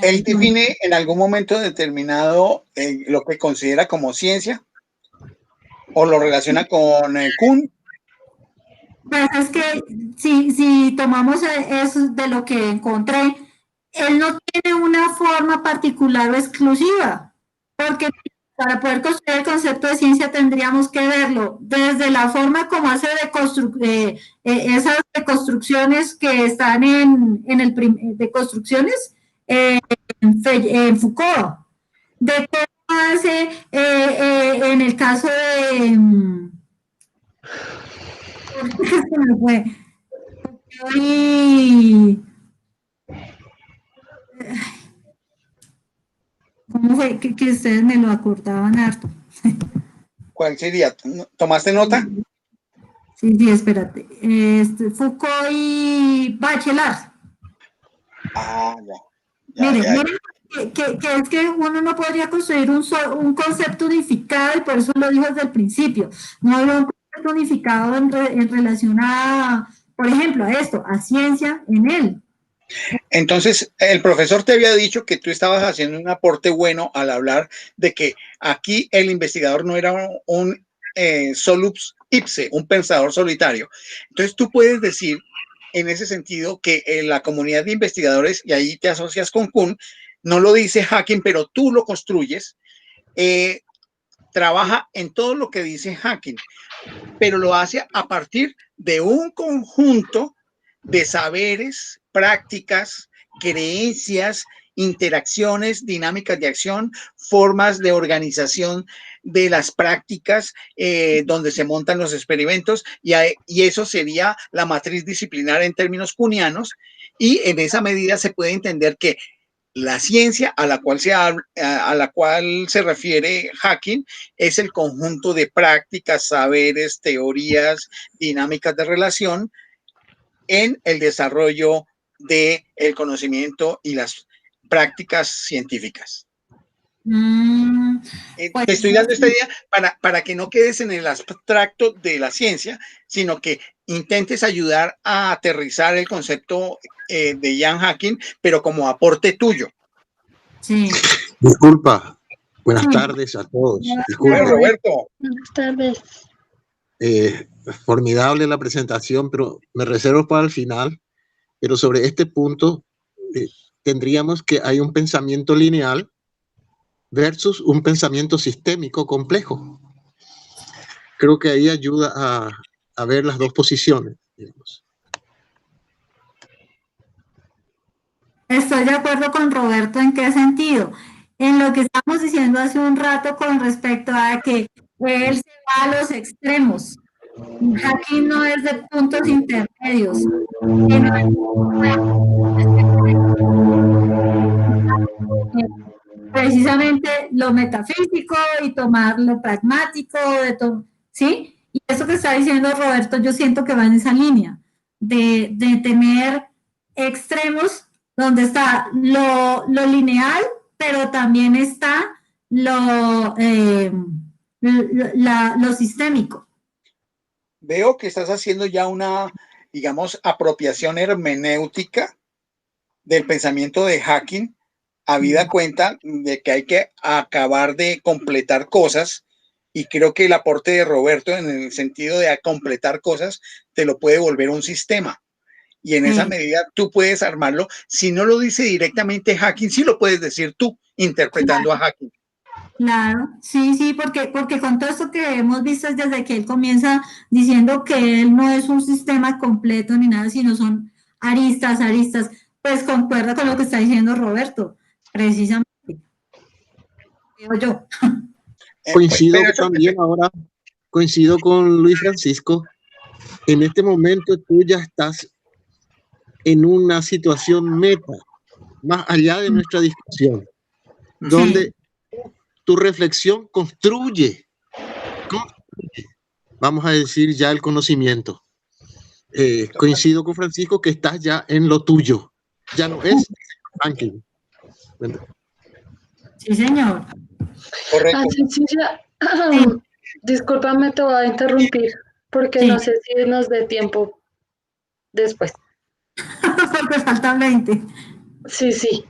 Él define en algún momento determinado lo que considera como ciencia o lo relaciona con Kuhn. Pues es que si tomamos eso de lo que encontré, él no tiene una forma particular o exclusiva, porque para poder construir el concepto de ciencia tendríamos que verlo desde la forma como hace esas deconstrucciones que están de construcciones en Foucault, de cómo hace en el caso de... se me fue. ¿Cómo fue que ustedes me lo acordaban harto? ¿Cuál sería? ¿Tomaste nota? Sí, espérate. Foucault y Bachelard. Ah, Miren, que es que uno no podría construir un concepto unificado y por eso lo dijo desde el principio. No había un concepto unificado en relación a, por ejemplo, a esto, a ciencia en él. Entonces, el profesor te había dicho que tú estabas haciendo un aporte bueno al hablar de que aquí el investigador no era un solus ipse, un pensador solitario. Entonces, tú puedes decir en ese sentido que la comunidad de investigadores, y ahí te asocias con Kuhn, no lo dice Hacking, pero tú lo construyes, trabaja en todo lo que dice Hacking, pero lo hace a partir de un conjunto de saberes, prácticas, creencias, interacciones, dinámicas de acción, formas de organización de las prácticas donde se montan los experimentos y eso sería la matriz disciplinar en términos kuhnianos y en esa medida se puede entender que la ciencia a la cual se refiere Hacking es el conjunto de prácticas, saberes, teorías, dinámicas de relación en el desarrollo del conocimiento y las prácticas científicas. Pues, te estoy dando esta idea para que no quedes en el abstracto de la ciencia, sino que intentes ayudar a aterrizar el concepto de Jan Hacking, pero como aporte tuyo. Sí. Disculpa. Buenas tardes a todos. Disculpa. Roberto. Buenas tardes. Formidable la presentación, pero me reservo para el final. Pero sobre este punto, tendríamos que hay un pensamiento lineal versus un pensamiento sistémico complejo. Creo que ahí ayuda a ver las dos posiciones, digamos. Estoy de acuerdo con Roberto en qué sentido. En lo que estamos diciendo hace un rato con respecto a que él se va a los extremos. Aquí no es de puntos intermedios. Precisamente lo metafísico y tomar lo pragmático, ¿sí? Y eso que está diciendo Roberto, yo siento que va en esa línea, de tener extremos donde está lo lineal, pero también está lo sistémico. Veo que estás haciendo ya una, digamos, apropiación hermenéutica del pensamiento de Hacking, habida cuenta de que hay que acabar de completar cosas, y creo que el aporte de Roberto en el sentido de completar cosas te lo puede volver un sistema, y en esa medida tú puedes armarlo. Si no lo dice directamente Hacking, sí lo puedes decir tú interpretando a Hacking. Claro, sí, sí, porque con todo esto que hemos visto desde que él comienza diciendo que él no es un sistema completo ni nada, sino son aristas, pues concuerda con lo que está diciendo Roberto, precisamente, digo yo. Coincido Pero eso, también ahora, coincido con Luis Francisco. En este momento tú ya estás en una situación meta, más allá de nuestra discusión, donde tu reflexión construye, vamos a decir, ya el conocimiento. Coincido con Francisco que estás ya en lo tuyo, ya no es ranking. Sí, señor. correcto. Cecilia, discúlpame, te voy a interrumpir, porque Sí. no sé si nos dé tiempo después. Porque faltan 20. Sí, sí.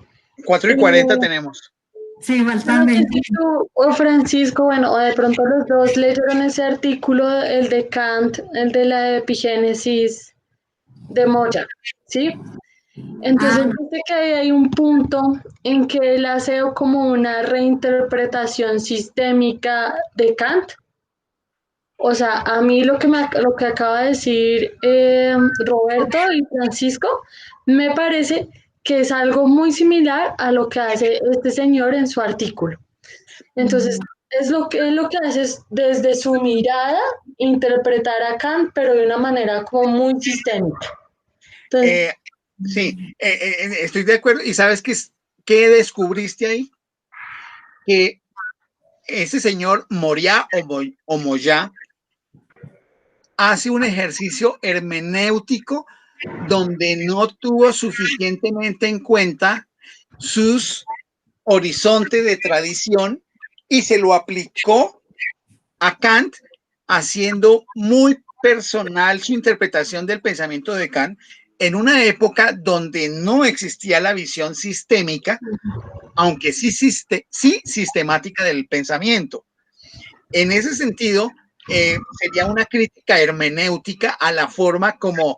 4:40 tenemos. Sí, No faltan sé 20. si tú o Francisco, bueno, o de pronto los dos leyeron ese artículo, el de Kant, el de la epigénesis de Moya, ¿sí? Entonces, dice que ahí hay un punto en que él hace como una reinterpretación sistémica de Kant. O sea, a mí lo que acaba de decir Roberto y Francisco me parece que es algo muy similar a lo que hace este señor en su artículo. Entonces, lo que hace es desde su mirada interpretar a Kant, pero de una manera como muy sistémica. Entonces, Sí, estoy de acuerdo. ¿Y sabes qué descubriste ahí? Que ese señor Moria o Moya hace un ejercicio hermenéutico donde no tuvo suficientemente en cuenta sus horizontes de tradición y se lo aplicó a Kant, haciendo muy personal su interpretación del pensamiento de Kant en una época donde no existía la visión sistémica, aunque sí sistemática del pensamiento. En ese sentido, sería una crítica hermenéutica a la forma como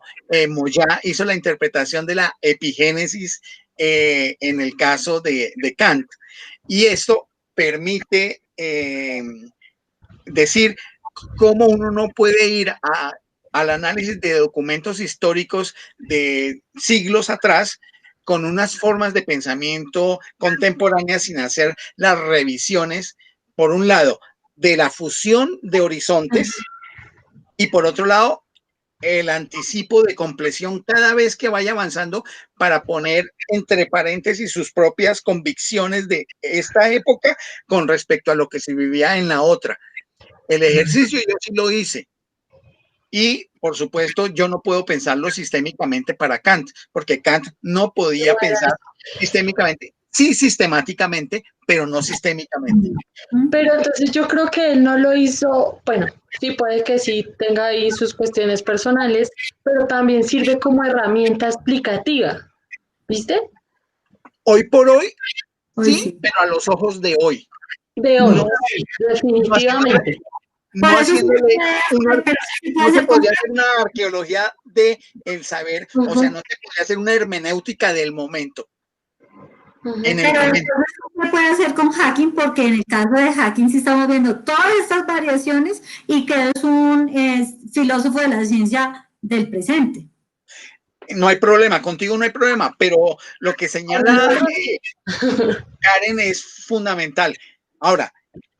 Moya hizo la interpretación de la epigénesis en el caso de Kant. Y esto permite decir cómo uno no puede ir al análisis de documentos históricos de siglos atrás con unas formas de pensamiento contemporáneas sin hacer las revisiones, por un lado, de la fusión de horizontes y por otro lado, el anticipo de compleción cada vez que vaya avanzando para poner entre paréntesis sus propias convicciones de esta época con respecto a lo que se vivía en la otra. El ejercicio yo sí lo hice. Y, por supuesto, yo no puedo pensarlo sistémicamente para Kant, porque Kant no podía pensar sistémicamente, sí sistemáticamente, pero no sistémicamente. pero entonces yo creo que él no lo hizo, bueno, sí puede que sí tenga ahí sus cuestiones personales, pero también sirve como herramienta explicativa, ¿viste? Hoy por hoy, Hoy sí, sí. pero a los ojos de hoy. De hoy, No, definitivamente. no haciéndole una, no se podría hacer ser una arqueología de el saber, o sea, no se podría hacer una hermenéutica del momento. En el Pero momento. entonces, ¿qué se puede hacer con Hacking? Porque en el caso de Hacking sí estamos viendo todas estas variaciones y que es un filósofo de la ciencia del presente. No hay problema, contigo no hay problema, pero lo que señala Karen es fundamental. Ahora,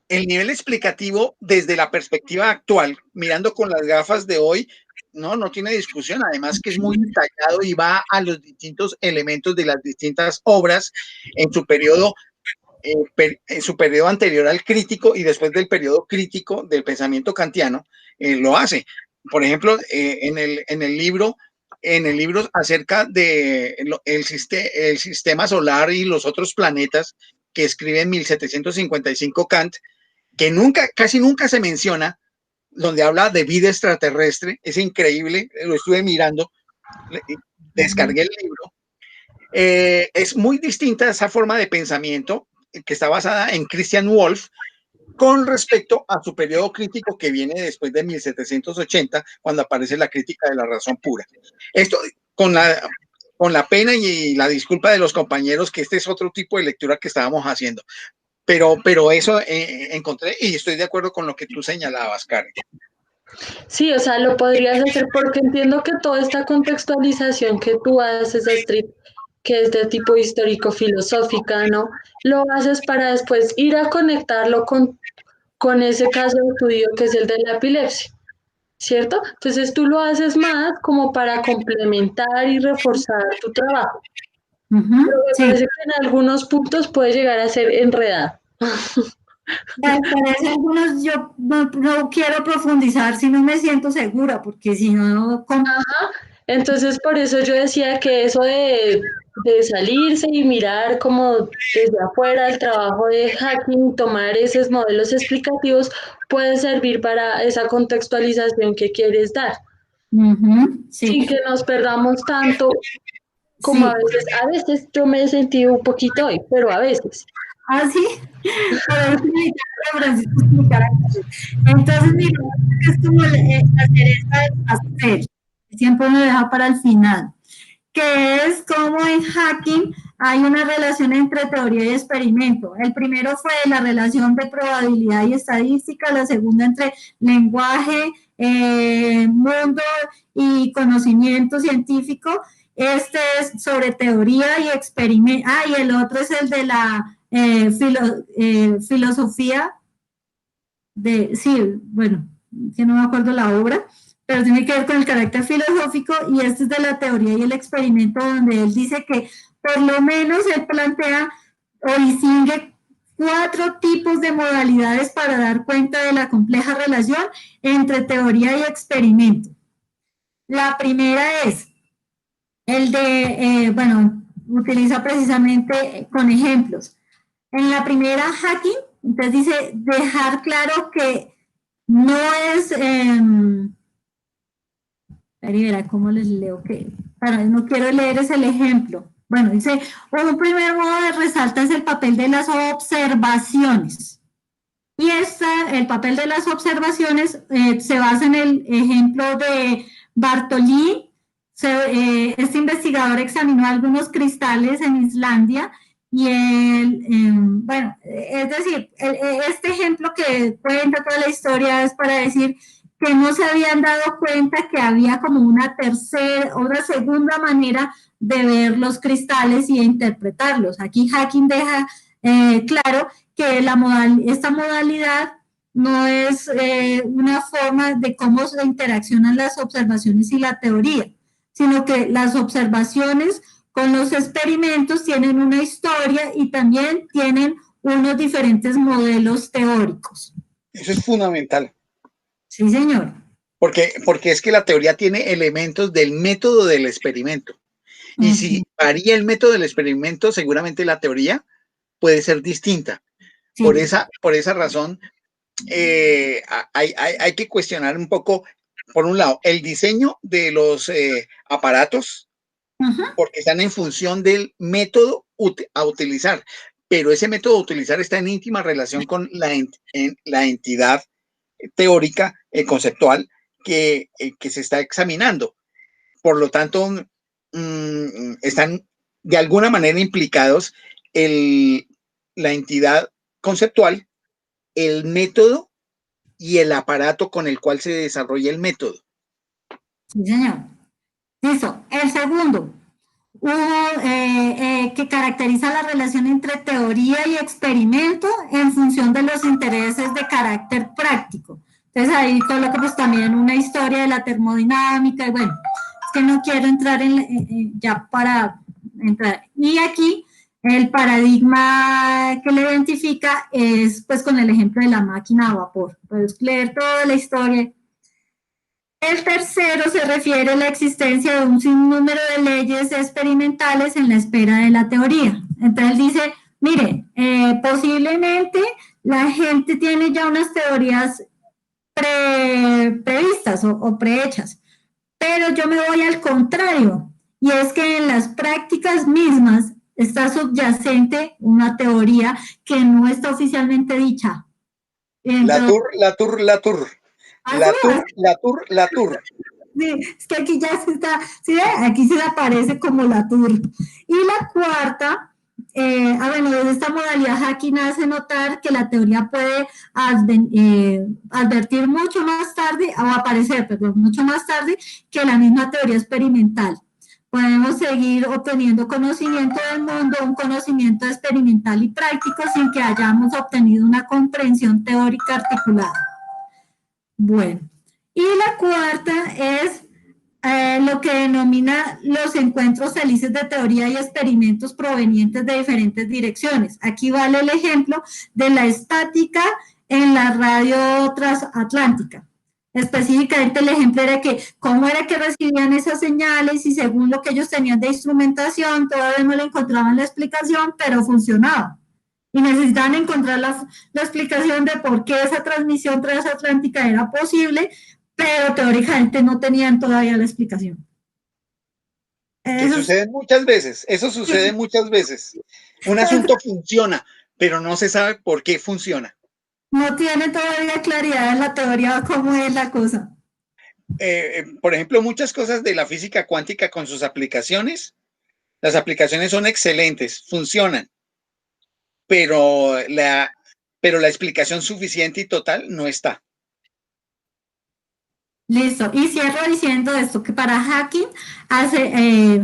el nivel explicativo desde la perspectiva actual, mirando con las gafas de hoy, no tiene discusión. Además que es muy detallado y va a los distintos elementos de las distintas obras en su periodo anterior al crítico y después del periodo crítico del pensamiento kantiano, lo hace. Por ejemplo, en el libro acerca de el sistema solar y los otros planetas que escribe en 1755 Kant, que casi nunca se menciona, donde habla de vida extraterrestre. Es increíble, lo estuve mirando, descargué el libro. Es muy distinta esa forma de pensamiento que está basada en Christian Wolff con respecto a su periodo crítico que viene después de 1780, cuando aparece la crítica de la razón pura. Esto con la pena y la disculpa de los compañeros, que este es otro tipo de lectura que estábamos haciendo. Pero eso encontré y estoy de acuerdo con lo que tú señalabas, Karen. Sí, o sea, lo podrías hacer porque entiendo que toda esta contextualización que tú haces, Astrid, que es de tipo histórico-filosófica, ¿no? Lo haces para después ir a conectarlo con ese caso de estudio que es el de la epilepsia, ¿cierto? Entonces tú lo haces más como para complementar y reforzar tu trabajo. Pero me Sí. parece que en algunos puntos puede llegar a ser enredado. Parece algunos, yo no quiero profundizar si no me siento segura, porque si no, Entonces, por eso yo decía que eso de salirse y mirar como desde afuera el trabajo de Hacking, tomar esos modelos explicativos, puede servir para esa contextualización que quieres dar, sí, sin que nos perdamos tanto como sí. a veces yo me he sentido un poquito hoy, pero a veces. Ah, sí, para explicar a Francisco explicar aquí. Entonces, mira, es como la cereza del pastel, siempre uno deja para el final, que es como en Hacking hay una relación entre teoría y experimento. El primero fue la relación de probabilidad y estadística, la segunda entre lenguaje, mundo y conocimiento científico. Este es sobre teoría y experimento. Ah, y el otro es el de la filosofía sí, bueno, que no me acuerdo la obra, pero tiene que ver con el carácter filosófico, y este es de la teoría y el experimento, donde él dice que por lo menos él plantea o distingue 4 tipos de modalidades para dar cuenta de la compleja relación entre teoría y experimento. La primera es el de, bueno, utiliza precisamente con ejemplos. En la primera, Hacking, entonces dice dejar claro que no es, verá cómo les leo, que no quiero leer es el ejemplo. Bueno, dice, un primer modo de resalta es el papel de las observaciones. Y el papel de las observaciones se basa en el ejemplo de Bartolí. Este investigador examinó algunos cristales en Islandia y bueno, es decir, este ejemplo que cuenta toda la historia es para decir que no se habían dado cuenta que había como una segunda manera de ver los cristales y de interpretarlos. Aquí Hacking deja claro que esta modalidad no es una forma de cómo se interaccionan las observaciones y la teoría, sino que las observaciones con los experimentos tienen una historia y también tienen unos diferentes modelos teóricos. Eso es fundamental. Sí, señor. Porque es que la teoría tiene elementos del método del experimento. Y si varía el método del experimento, seguramente la teoría puede ser distinta. Sí. Por esa razón, hay que cuestionar un poco, por un lado, el diseño de los aparatos, porque están en función del método a utilizar, pero ese método a utilizar está en íntima relación con la entidad teórica, conceptual, que se está examinando. Por lo tanto, están de alguna manera implicados la entidad conceptual, el método y el aparato con el cual se desarrolla el método. Sí, señor. Listo. El segundo, que caracteriza la relación entre teoría y experimento en función de los intereses de carácter práctico. Entonces ahí coloco pues también una historia de la termodinámica, y bueno, es que no quiero entrar ya para entrar. Y aquí el paradigma que le identifica es pues con el ejemplo de la máquina a vapor. Puedes leer toda la historia. El tercero se refiere a la existencia de un sinnúmero de leyes experimentales en la espera de la teoría. Entonces dice, mire, posiblemente la gente tiene ya unas teorías previstas o prehechas, pero yo me voy al contrario, y es que en las prácticas mismas está subyacente una teoría que no está oficialmente dicha. Entonces, así es. La tour. Sí, es que aquí ya se está, ¿sí ve? Aquí se le aparece como la tour. Y la cuarta, bueno, desde esta modalidad hacking hace notar que la teoría puede advertir mucho más tarde, o aparecer, perdón, mucho más tarde que la misma teoría experimental. Podemos seguir obteniendo conocimiento del mundo, un conocimiento experimental y práctico sin que hayamos obtenido una comprensión teórica articulada. Bueno, y la cuarta es lo que denomina los encuentros felices de teoría y experimentos provenientes de diferentes direcciones. Aquí vale el ejemplo de la estática en la radio transatlántica. Específicamente el ejemplo era que cómo era que recibían esas señales y según lo que ellos tenían de instrumentación, todavía no le encontraban la explicación, pero funcionaba. Y necesitaban encontrar la explicación de por qué esa transmisión transatlántica era posible, pero teóricamente no tenían todavía la explicación. Que sucede muchas veces, eso sucede muchas veces. Un asunto funciona, pero no se sabe por qué funciona. No tiene todavía claridad en la teoría cómo es la cosa. Por ejemplo, muchas cosas de la física cuántica con sus aplicaciones, las aplicaciones son excelentes, funcionan, pero la explicación suficiente y total no está. Listo, y cierro diciendo esto, que para hacking,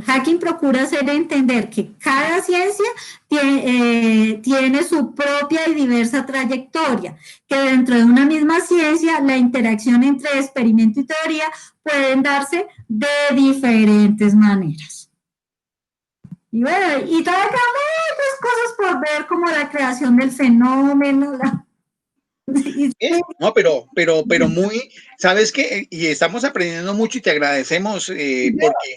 hacking procura hacer entender que cada ciencia tiene su propia y diversa trayectoria, que dentro de una misma ciencia la interacción entre experimento y teoría pueden darse de diferentes maneras. Y bueno, y todavía quedan muchas cosas por ver, como la creación del fenómeno, No, pero muy, ¿sabes qué? Y estamos aprendiendo mucho y te agradecemos porque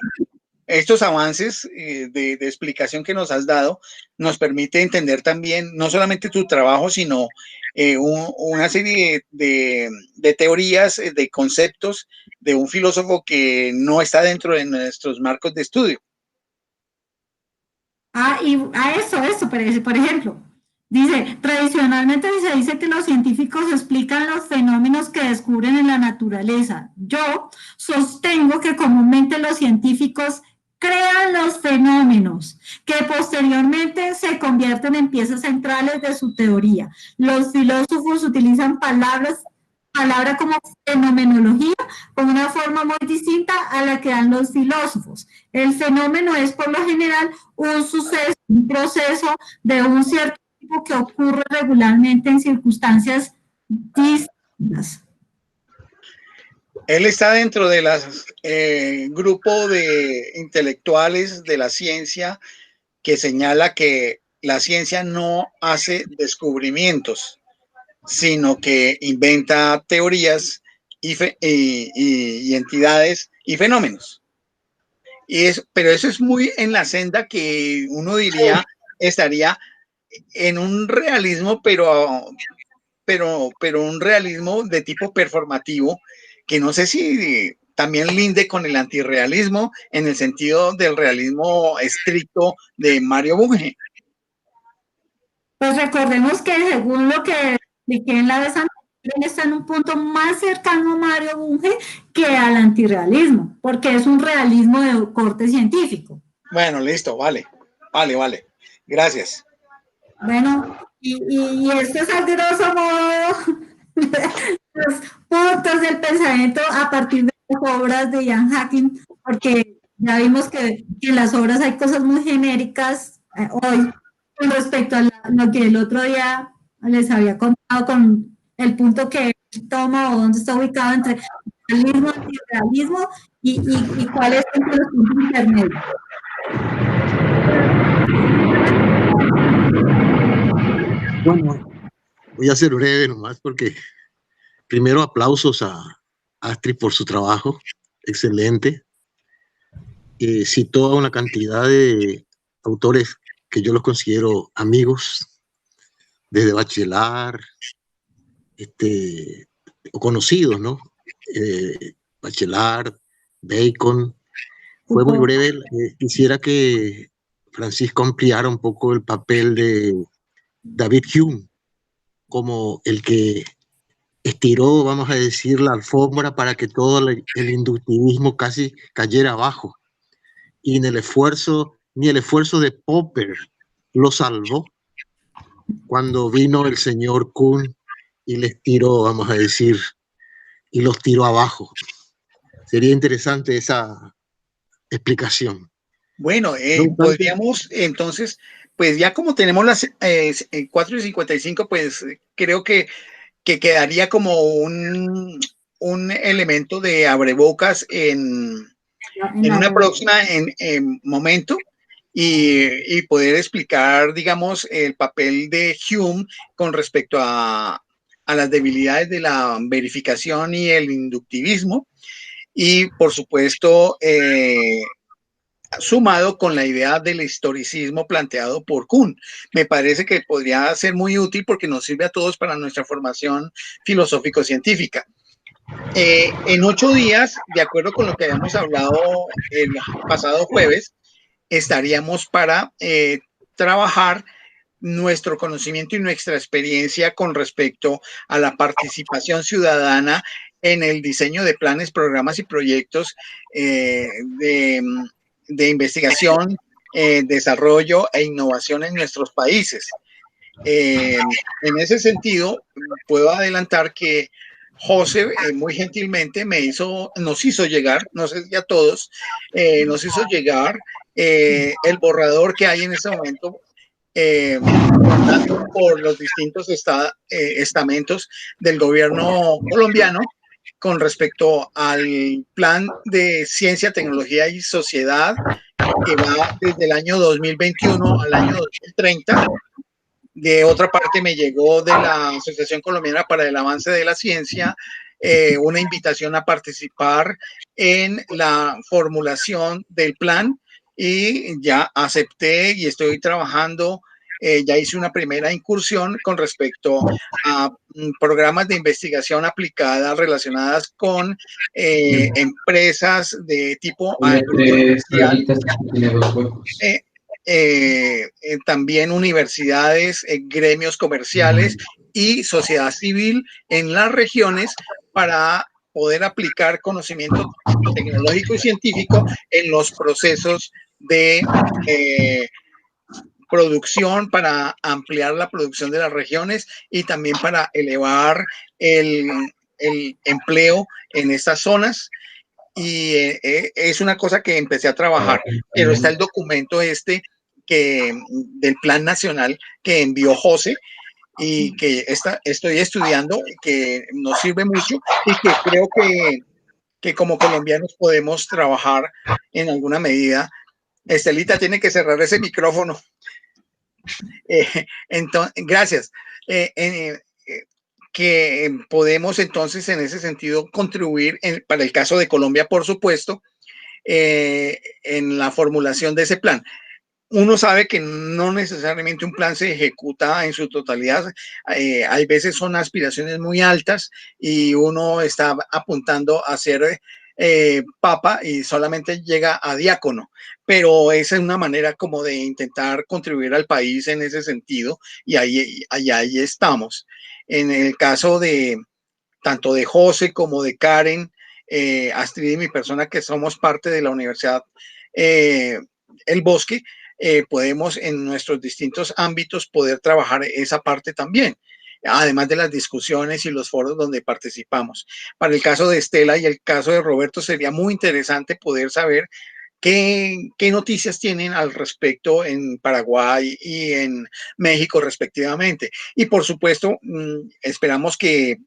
estos avances de explicación que nos has dado nos permite entender también no solamente tu trabajo, sino una serie de teorías, de conceptos de un filósofo que no está dentro de nuestros marcos de estudio. Y a eso, por ejemplo, dice, tradicionalmente se dice que los científicos explican los fenómenos que descubren en la naturaleza. Yo sostengo que comúnmente los científicos crean los fenómenos que posteriormente se convierten en piezas centrales de su teoría. Los filósofos utilizan palabras como fenomenología con una forma muy distinta a la que dan los filósofos. El fenómeno es por lo general un suceso, un proceso de un cierto tipo que ocurre regularmente en circunstancias distintas. Él está dentro de las grupo de intelectuales de la ciencia que señala que la ciencia no hace descubrimientos, sino que inventa teorías y entidades y fenómenos. Pero eso es muy en la senda que uno diría estaría en un realismo, pero un realismo de tipo performativo, que no sé si también linde con el antirrealismo en el sentido del realismo estricto de Mario Bunge. Pues recordemos que según lo que expliqué en la vez anterior, él está en un punto más cercano a Mario Bunge que al antirrealismo, porque es un realismo de corte científico. Bueno, listo, vale. Gracias. Bueno, y esto es a grosso modo los puntos del pensamiento a partir de las obras de Ian Hacking, porque ya vimos que en las obras hay cosas muy genéricas hoy con respecto a lo que el otro día les había contado con el punto que toma o dónde está ubicado entre realismo y antirrealismo y cuáles son los puntos intermedios. Bueno, voy a ser breve nomás porque primero aplausos a Astrid por su trabajo, excelente. Citó a una cantidad de autores que yo los considero amigos, desde Bachelard, conocidos, ¿no? Bachelard, Bacon. Fue muy breve. Quisiera que Francisco ampliara un poco el papel de David Hume como el que estiró, vamos a decir, la alfombra para que todo el inductivismo casi cayera abajo. Y en el esfuerzo, ni el esfuerzo de Popper lo salvó cuando vino el señor Kuhn y les tiró, vamos a decir, y los tiró abajo. Sería interesante esa explicación. Bueno, podríamos entonces, pues ya como tenemos las 4:55, pues creo que quedaría como un elemento de abrebocas en una próxima momento y poder explicar, digamos, el papel de Hume con respecto a las debilidades de la verificación y el inductivismo y, por supuesto, sumado con la idea del historicismo planteado por Kuhn. Me parece que podría ser muy útil porque nos sirve a todos para nuestra formación filosófico-científica. En 8 días, de acuerdo con lo que habíamos hablado el pasado jueves, estaríamos para trabajar nuestro conocimiento y nuestra experiencia con respecto a la participación ciudadana en el diseño de planes, programas y proyectos de investigación, desarrollo e innovación en nuestros países. En ese sentido, puedo adelantar que José muy gentilmente nos hizo llegar, no sé si a todos, nos hizo llegar el borrador que hay en este momento por los distintos estamentos del gobierno colombiano con respecto al plan de ciencia, tecnología y sociedad que va desde el año 2021 al año 2030. De otra parte, me llegó de la Asociación Colombiana para el Avance de la Ciencia una invitación a participar en la formulación del plan y ya acepté y estoy trabajando. Ya hice una primera incursión con respecto a programas de investigación aplicada relacionadas con empresas de tipo agroindustrial, también universidades, gremios comerciales y sociedad civil en las regiones para poder aplicar conocimiento tecnológico y científico en los procesos de producción, para ampliar la producción de las regiones y también para elevar el empleo en estas zonas. Y es una cosa que empecé a trabajar, pero está el documento del Plan Nacional que envió José y que estoy estudiando, que nos sirve mucho y que creo que como colombianos podemos trabajar en alguna medida. Estelita tiene que cerrar ese micrófono. Entonces, gracias. Que podemos entonces en ese sentido contribuir para el caso de Colombia, por supuesto, en la formulación de ese plan. Uno sabe que no necesariamente un plan se ejecuta en su totalidad. Hay veces son aspiraciones muy altas y uno está apuntando a ser papa y solamente llega a diácono, pero esa es una manera como de intentar contribuir al país en ese sentido y ahí estamos. En el caso de tanto de José como de Karen, Astrid y mi persona, que somos parte de la Universidad El Bosque, podemos en nuestros distintos ámbitos poder trabajar esa parte también, además de las discusiones y los foros donde participamos. Para el caso de Estela y el caso de Roberto sería muy interesante poder saber qué noticias tienen al respecto en Paraguay y en México respectivamente. Y por supuesto, esperamos que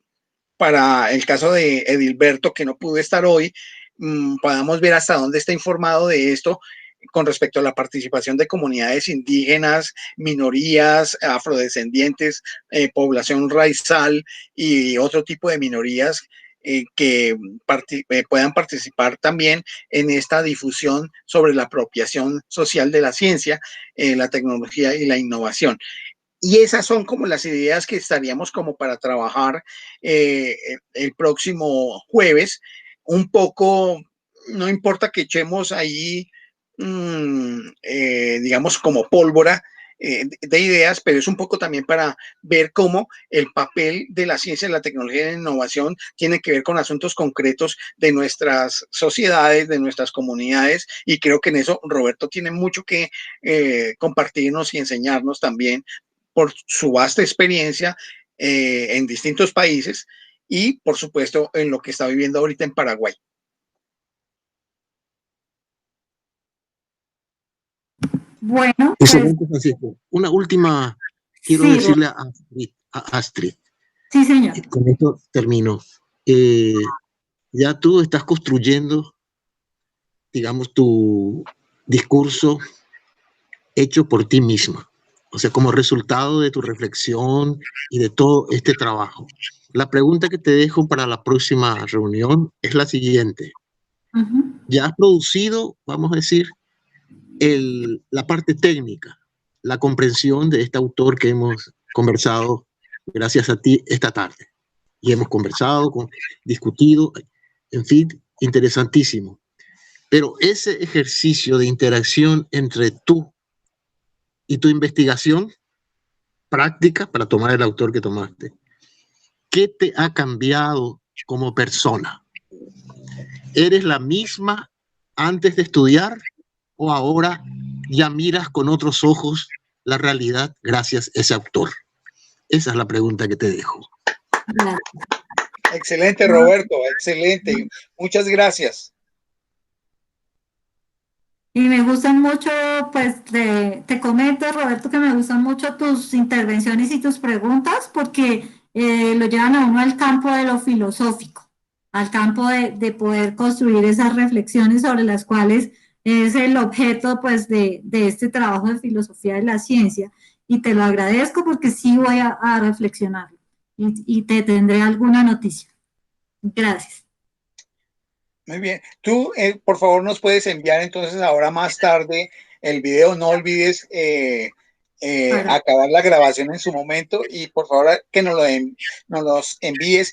para el caso de Edilberto, que no pudo estar hoy, podamos ver hasta dónde está informado de esto con respecto a la participación de comunidades indígenas, minorías, afrodescendientes, población raizal y otro tipo de minorías que puedan participar también en esta difusión sobre la apropiación social de la ciencia, la tecnología y la innovación. Y esas son como las ideas que estaríamos como para trabajar el próximo jueves. Un poco, no importa que echemos ahí, digamos, como pólvora de ideas, pero es un poco también para ver cómo el papel de la ciencia, la tecnología y la innovación tiene que ver con asuntos concretos de nuestras sociedades, de nuestras comunidades, y creo que en eso Roberto tiene mucho que compartirnos y enseñarnos también por su vasta experiencia en distintos países y, por supuesto, en lo que está viviendo ahorita en Paraguay. Bueno, Excelente, Francisco. Una última, quiero sí, decirle a Astrid, sí, señor. con esto termino. Ya tú estás construyendo, digamos, tu discurso hecho por ti misma, o sea, como resultado de tu reflexión y de todo este trabajo. La pregunta que te dejo para la próxima reunión es la siguiente. Ya has producido, vamos a decir, la parte técnica, la comprensión de este autor que hemos conversado gracias a ti esta tarde. Y hemos conversado, discutido, en fin, interesantísimo. Pero ese ejercicio de interacción entre tú y tu investigación práctica para tomar el autor que tomaste, ¿qué te ha cambiado como persona? ¿Eres la misma antes de estudiar o ahora ya miras con otros ojos la realidad gracias a ese autor? Esa es la pregunta que te dejo. Gracias. Excelente, Roberto, excelente. Muchas gracias. Y me gustan mucho, pues te comento, Roberto, que me gustan mucho tus intervenciones y tus preguntas porque lo llevan a uno al campo de lo filosófico, al campo de poder construir esas reflexiones sobre las cuales es el objeto, pues, de este trabajo de filosofía de la ciencia. Y te lo agradezco porque sí voy a reflexionarlo y te tendré alguna noticia. Gracias. Muy bien. Tú, por favor, nos puedes enviar entonces ahora más tarde el video. No olvides acabar la grabación en su momento y por favor que nos los envíes.